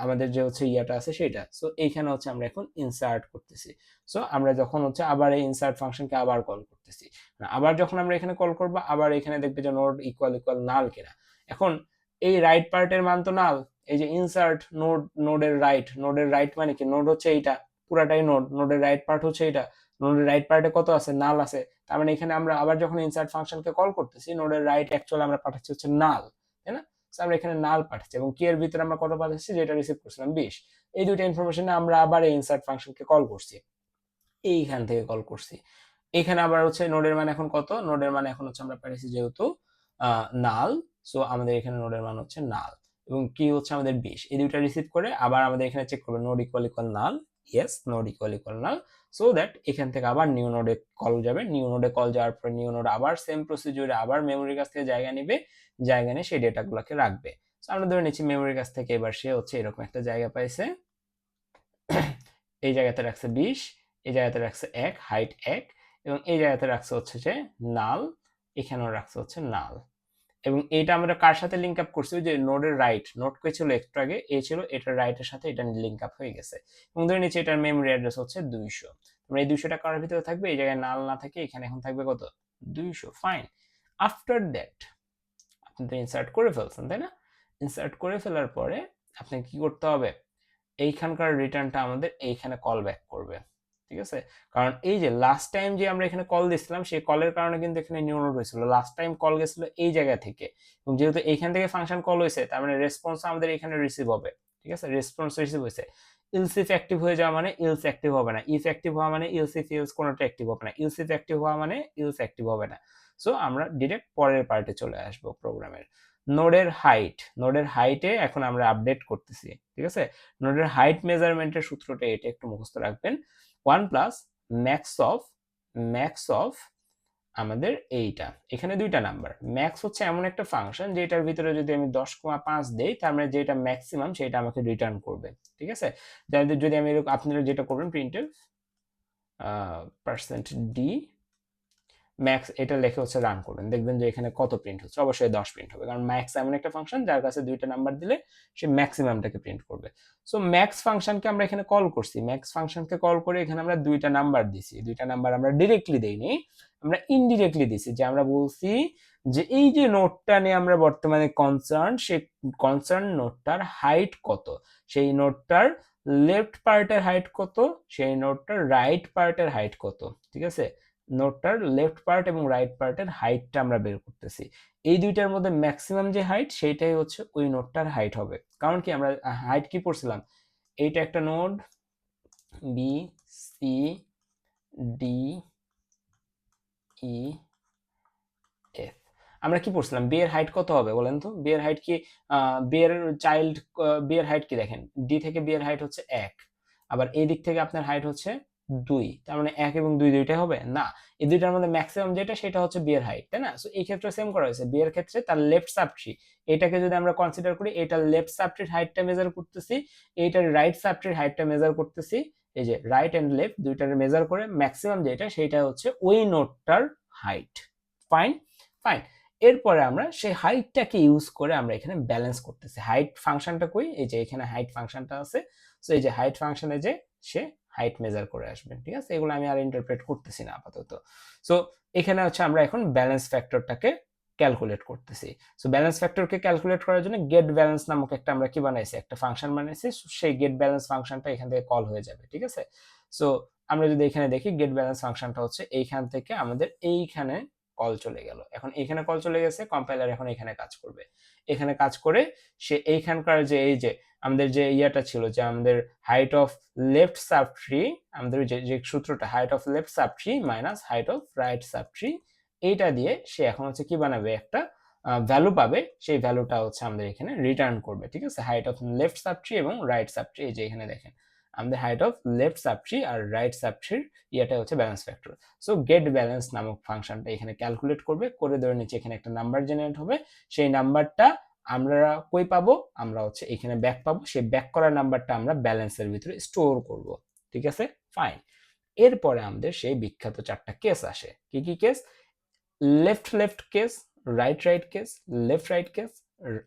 আমাদের যে হচ্ছে ইয়াটা আছে সেটা, সো এইখানে হচ্ছে আমরা এখন ইনসার্ট করতেছি। সো আমরা যখন হচ্ছে আবার এই ইনসার্ট ফাংশনকে আবার কল করতেছি, আবার যখন আমরা এখানে কল করব, আবার এখানে দেখবে যে নোড ইকুয়াল নাল কিনা। এখন এই রাইট পার্টের মান তো নাল, এই যে ইনসার্ট নোডের রাইট মানে কি, নোড হচ্ছে এইটা পুরাটাই নোডের রাইট পার্ট হচ্ছে এটা, নোডের রাইট পার্টে কত আছে, নাল আছে, তার মানে এখানে আমরা আবার যখন ইনসার্ট ফাংশনকে কল করতেছি, নোডের রাইট অ্যাকচুয়ালি আমরা পাঠাচ্ছি হচ্ছে নাল, তাই না? আমরা এখানে নাল পাঠাচ্ছি, এবং কি এর ভিতরে আমরা কত পাঠাচ্ছি, যেটা রিসিভ করছিলাম 20। এই দুইটা ইনফরমেশন আমরা আবার এই ইনসার্ট ফাংশনকে কল করছি, এইখান থেকে কল করছি। এখানে আবার হচ্ছে নোডের মান এখন কত, নোডের মান এখন হচ্ছে আমরা পাইছি যেহেতু নাল, সো আমাদের এখানে নোডের মান হচ্ছে নাল, এবং কি হচ্ছে আমাদের 20, এই দুইটা রিসিভ করে আবার আমাদের এখানে চেক করবে node equal null, yes node equal null, so that এখান থেকে আবার নিউ নোডে কল যাবে, নিউ নোডে কল যাওয়ার পরে নিউ নোড আবার সেম প্রসিডিউরে আবার মেমোরির কাছ থেকে জায়গা নেবে, জায়গা নিয়ে সেই ডেটাগুলোকে রাখবে। সো আমরা ধরে নিচ্ছি মেমোরির কাছ থেকে এবার সে হচ্ছে এরকম একটা জায়গা পাইছে, এই জায়গাতে রাখছে 20, এই জায়গাতে রাখছে 1 হাইট 1, এবং এই জায়গাতে রাখছে হচ্ছে যে নাল, এখানেও রাখছে হচ্ছে নাল, এবং এইটা আমরা কার সাথে লিংক আপ করছি, যে নোডের রাইট, নোড কে ছিল একটু আগে, এ ছিল এটার রাইটের সাথে এটা লিংক আপ হয়ে গেছে, এবং ধরে নিচ্ছি এটার মেমরি অ্যাড্রেস হচ্ছে 200, আমরা এই 200টা কার ভিতরে থাকবে, এই জায়গায় নাল না থাকে এখানে এখন থাকবে কত 200, ফাইন। আফটার দ্যাট আপনি তো ইনসার্ট করে ফেলছেন, তাই না? ইনসার্ট করে ফেলার পরে আপনাকে কি করতে হবে, এইখানকার রিটার্নটা আমাদের এইখানে কল ব্যাক করবে, ঠিক আছে? কারণ এই যে লাস্ট টাইম যে আমরা এখানে কল দিছিলাম, সেই কলের কারণে কিন্তু এখানে নিউ নোড হয়েছিল, লাস্ট টাইম কল গেছিল এই জায়গা থেকে, এবং যেহেতু এইখান থেকে ফাংশন কল হয়েছে, তার মানে রেসপন্স আমাদের এখানে রিসিভ হবে, ঠিক আছে? রেসপন্স রিসিভ হয়েছে, ইলস ইফ অ্যাক্টিভ হয়ে যাওয়া মানে ইলস অ্যাক্টিভ হবে না, ইফ অ্যাক্টিভ হওয়া মানে ইলস ইফ ইলস কোনোটা অ্যাক্টিভ হবে না, ইলস ইফ অ্যাক্টিভ হওয়া মানে ইলস অ্যাক্টিভ হবে না। সো আমরা ডিরেক্ট পরের পার্টে চলে আসবো প্রোগ্রামের। নোডের হাইটে এখন আমরা আপডেট করতেছি, ঠিক আছে? নোডের হাইট মেজারমেন্টের সূত্রটা এটা একটু মুখস্থ রাখবেন, 1 প্লাস ম্যাক্স অফ আমাদের এইটা, এখানে দুইটা নাম্বার, ম্যাক্স হচ্ছে এমন একটা ফাংশন যেটার ভিতরে যদি আমি 10,5 দেই, তার মানে যেটা ম্যাক্সিমাম সেটা আমাকে রিটার্ন করবে, ঠিক আছে? যদি আমি আপনারা যেটা করবেন প্রিন্টএফ %d ম্যাক্স এটা লিখে হচ্ছে রান করবেন, দেখবেন যে এখানে কত প্রিন্ট হচ্ছে, অবশ্যই 10 প্রিন্ট হবে, কারণ ম্যাক্স এমন একটা ফাংশন যার কাছে দুইটা নাম্বার দিলে সে ম্যাক্সিমামটাকে প্রিন্ট করবে। সো ম্যাক্স ফাংশনকে আমরা এখানে কল করছি, ম্যাক্স ফাংশনকে কল করে এখানে আমরা দুইটা নাম্বার দিছি, দুইটা নাম্বার আমরা ডিরেক্টলি দেইনি, আমরা ইনডিরেক্টলি দিছি, যে আমরা বলছি যে এই যে নোটটা নিয়ে আমরা বর্তমানে কনসার্ন, সেই কনসার্ন নোটটার হাইট কত, সেই নোটটার লেফট পার্টের হাইট কত, সেই নোটটার রাইট পার্টের হাইট কত, ঠিক আছে? নোটটার লেফট পার্ট এবং রাইট পার্টের হাইটটা আমরা বের করতেছি, এই দুইটার মধ্যে ম্যাক্সিমাম যে হাইট সেইটাই হচ্ছে ওই নোটটার হাইট হবে। কারণ কি আমরা হাইট কি পড়ছিলাম, এইটা একটা node B C D E F, আমরা কি পড়ছিলাম, বি এর হাইট কত হবে বলেন তো, বি এর হাইট কি, বি এর হাইট কি দেখেন, ডি থেকে বি এর হাইট হচ্ছে 1, আবার এই দিক থেকে আপনার হাইট হচ্ছে 2, তার মানে 1 এবং 2 দুইটাই হবে না, এই দুইটার মধ্যে ম্যাক্সিমাম যেটা সেটা হচ্ছে বি এর হাইট, তাই না? সো এই ক্ষেত্রে সেম করা হয়েছে, বি এর ক্ষেত্রে তার লেফট সাবট্রি, এটাকে যদি আমরা কনসিডার করি, এটা লেফট সাবট্রির হাইটটা মেজার করতেছি, এইটার রাইট সাবট্রির হাইটটা মেজার করতেছি, এই যে রাইট এন্ড লেফট দুইটার মেজার করে ম্যাক্সিমাম যেটা সেটা হচ্ছে ওই নোটটার হাইট, ফাইন ফাইন। এরপরে আমরা সেই হাইটটাকে ইউজ করে আমরা এখানে ব্যালেন্স করতেছি, হাইট ফাংশনটা কই, এই যে এখানে হাইট ফাংশনটা আছে, সো এই যে হাইট ফাংশনে যে সে হাইট মেজার করে আসবে, ঠিক আছে? এগুলো আমি আর ইন্টারপ্রেট করতেছি না আপাতত। সো এখানে হচ্ছে আমরা এখন ব্যালেন্স ফ্যাক্টরটাকে ক্যালকুলেট করতেছি। সো ব্যালেন্স ফ্যাক্টরকে ক্যালকুলেট করার জন্য গেট ব্যালেন্স নামক একটা আমরা কি বানাইছি, একটা ফাংশন বানাইছি, সেই গেট ব্যালেন্স ফাংশনটা এখান থেকে কল হয়ে যাবে, ঠিক আছে? সো আমরা যদি এখানে দেখি গেট ব্যালেন্স ফাংশনটা হচ্ছে এইখান থেকে আমাদের এইখানে কল চলে গেল। এখন এখানে কল চলে গেছে, কম্পাইলার এখন এখানে কাজ করবে। এখানে কাজ করে সে এইখানকার যে এই যে আমাদের যে ইয়াটা ছিল যে আমাদের height of left sub tree, আমাদের যে সূত্রটা height of left sub tree minus height of right sub tree, এইটা দিয়ে সে এখন হচ্ছে কি বানাবে, একটা ভ্যালু পাবে, সেই ভ্যালুটা হচ্ছে আমাদের এখানে রিটার্ন করবে। ঠিক আছে, height of left subtree এবং রাইট সাব ট্রি, এই যে এখানে দেখেন আমাদের height of left subtree আর রাইট সাব ট্রির ইয়াটা হচ্ছে balance factor. So get balance নামক ফাংশনটা এখানে ক্যালকুলেট করবে, করে ধরে নিচে এখানে একটা নাম্বার জেনারেট হবে, সেই নাম্বারটা আমরা কই পাবো, আমরা হচ্ছে এখানে ব্যাক পাবো, সেই ব্যাক করা নাম্বারটা আমরা ব্যালেন্সের ভিতরে স্টোর করব। ঠিক আছে, ফাইন। এরপরে আমাদের সেই বিখ্যাত 4টা কেস আসে। কি কি case? Left left case, right right case, left right case,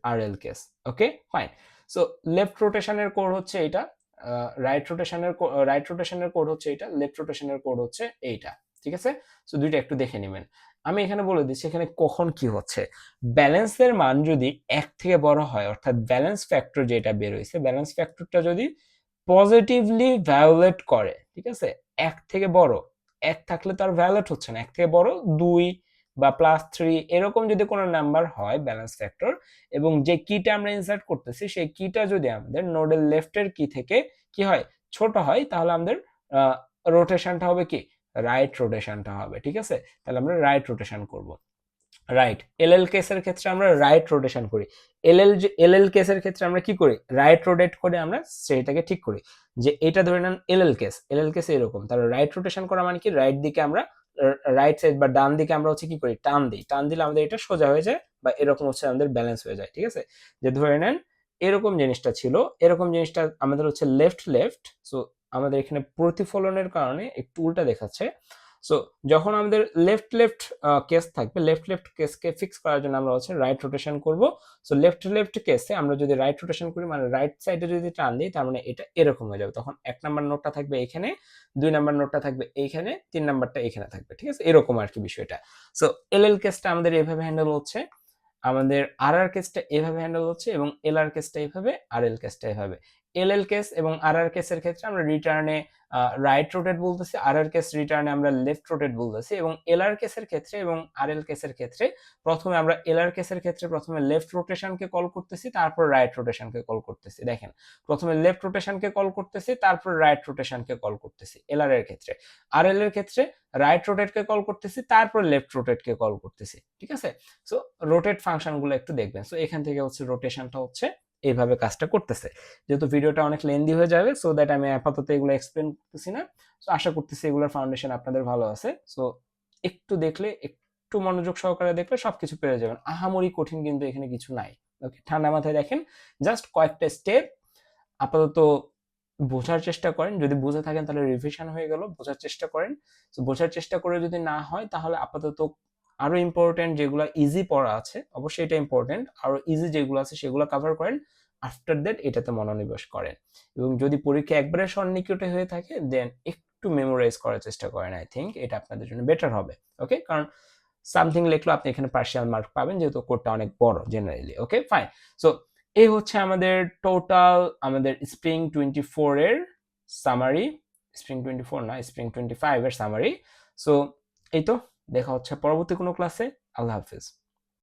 RL case. Okay, fine. So left রোটেশনের কোড হচ্ছে এটা, রাইট রোটেশনের কোড হচ্ছে এটা, লেফট রোটেশনের কোড হচ্ছে এইটা। ঠিক আছে, সো দুইটা একটু দেখে নেবেন। আমি এখানে বলে দিচ্ছি এখানে কখন কি হচ্ছে। ব্যালেন্সের মান যদি 1 থেকে বড় হয়, অর্থাৎ ব্যালেন্স ফ্যাক্টর যেটা বের হয়েছে, ব্যালেন্স ফ্যাক্টরটা যদি পজিটিভলি ভায়োলেট করে, ঠিক আছে, 1 থেকে বড়, 1 থাকলে তো আর ভায়োলেট হচ্ছে না, 1 থেকে বড় 2 বা +3 এরকম যদি কোনো নাম্বার হয় ব্যালেন্স ফ্যাক্টর, এবং যে কিটা আমরা ইনসার্ট করতেছি সেই কিটা যদি আমাদের নোডের লেফটের কি থেকে কি হয়, ছোট হয়, তাহলে আমাদের রোটেশনটা হবে কি, রাইট রোটেশনটা হবে। ঠিক আছে, তাহলে আমরা রাইট রোটেশন করব। রাইট, এলএল কেসের ক্ষেত্রে আমরা রাইট রোটেশন করি। এলএল কেসের ক্ষেত্রে আমরা কি করি, রাইট রোটেট করে আমরা সেটাকে ঠিক করি। যে এটা ধরে নেন এলএল কেস এরকম, তাহলে রাইট রোটেশন করা মানে কি, রাইট দিকে আমরা রাইট সাইড বা ডান দিকে আমরা হচ্ছে কি করি, টান দিই, টান দিলে আমাদের এটা সোজা হয়ে যায় বা এরকম হচ্ছে আমাদের ব্যালেন্স হয়ে যায়। ঠিক আছে, যে ধরে নেন এরকম জিনিসটা ছিল, এরকম জিনিসটা আমাদের হচ্ছে লেফট লেফট, সো আমাদের এখানে প্রতিফলনের কারণে একটু উল্টা দেখাচ্ছে। সো যখন আমাদের লেফট লেফট কেস থাকবে, লেফট লেফট কেসকে ফিক্স করার জন্য আমরা হচ্ছে রাইট রোটেশন করব। সো লেফট লেফট কেসে আমরা যদি রাইট রোটেশন করি, মানে রাইট সাইডে যদি টান দিই, তার মানে এটা এরকম হয়ে যাবে। তখন 1 নাম্বার নোটটা থাকবে এখানে, 2 নাম্বার নোটটা থাকবে এইখানে, 3 নাম্বারটা এখানে থাকবে। ঠিক আছে, এরকম আর কি বিষয়টা। সো এলএল কেসটা আমাদের এভাবে হ্যান্ডেল হচ্ছে, আমাদের আরআর কেসটা এভাবে হ্যান্ডেল হচ্ছে, এবং এলআর কেসটা এভাবে, আরএল কেসটা এভাবে। এলএল কেস এবং আরআর কেসের ক্ষেত্রে আমরা রিটার্নে রাইট রোটেট বলতেছি, আরআর কেস রিটার্নে আমরা লেফট রোটেট বলতেছি, এবং এলআর কেসের ক্ষেত্রে এবং আরএল কেসের ক্ষেত্রে প্রথমে আমরা এলআর কেসের ক্ষেত্রে প্রথমে লেফট রোটেশনকে কল করতেছি, তারপর রাইট রোটেশনকে কল করতেছি। দেখেন, প্রথমে লেফট রোটেশনকে কল করতেছি, তারপর রাইট রোটেশনকে কল করতেছি এলআর এর ক্ষেত্রে। আরএল এর ক্ষেত্রে রাইট রোটেটকে কল করতেছি, তারপর লেফট রোটেটকে কল করতেছি। ঠিক আছে, সো রোটেট ফাংশনগুলো একটু দেখবেন। সো এখান থেকে হচ্ছে রোটেশনটা হচ্ছে এইভাবে কাজটা করতেছে। যেহেতু ভিডিওটা অনেক লেন্দি হয়ে যাবে, সো দ্যাট আমি আপাতত এগুলো এক্সপ্লেন করতেছি না। সো আশা করতেছি এগুলোর ফাউন্ডেশন আপনাদের ভালো আছে। সো একটু দেখলে, একটু মনোযোগ সহকারে দেখলে সবকিছু পেরে যাবেন। আহামরি কঠিন কিন্তু এখানে কিছু নাই। ওকে, ঠান্ডা মাথায় দেখেন, জাস্ট কয়েকটা স্টেপ আপাতত বোঝার চেষ্টা করেন। যদি বুঝে থাকেন তাহলে রিভিশন হয়ে গেল, বোঝার চেষ্টা করেন। তো বোঝার চেষ্টা করে যদি না হয়, তাহলে আপাতত আরো ইম্পর্টেন্ট যেগুলো ইজি পড়া আছে, অবশ্যই এটা ইম্পর্টেন্ট, আরো ইজি যেগুলো আছে সেগুলো কভার করেন। আফটার দ্যাট এটাতে মনোনিবেশ করেন, এবং যদি পরীক্ষা একবারে সন্নিকটে হয়ে থাকে, দেন একটু মেমোরাইজ করার চেষ্টা করেন। আই থিঙ্ক এটা আপনাদের জন্য বেটার হবে। ওকে, কারণ সামথিং লিখলো আপনি এখানে পার্শিয়াল মার্ক পাবেন, যেহেতু কোডটা অনেক বড় জেনারেলি। ওকে, ফাইন। সো এই হচ্ছে আমাদের টোটাল আমাদের স্প্রিং 24 এর সামারি, স্প্রিং 24 না, স্প্রিং 25 এর সামারি। সো এই তো, দেখা হচ্ছে পরবর্তী কোনো ক্লাসে। আল্লাহ হাফিজ।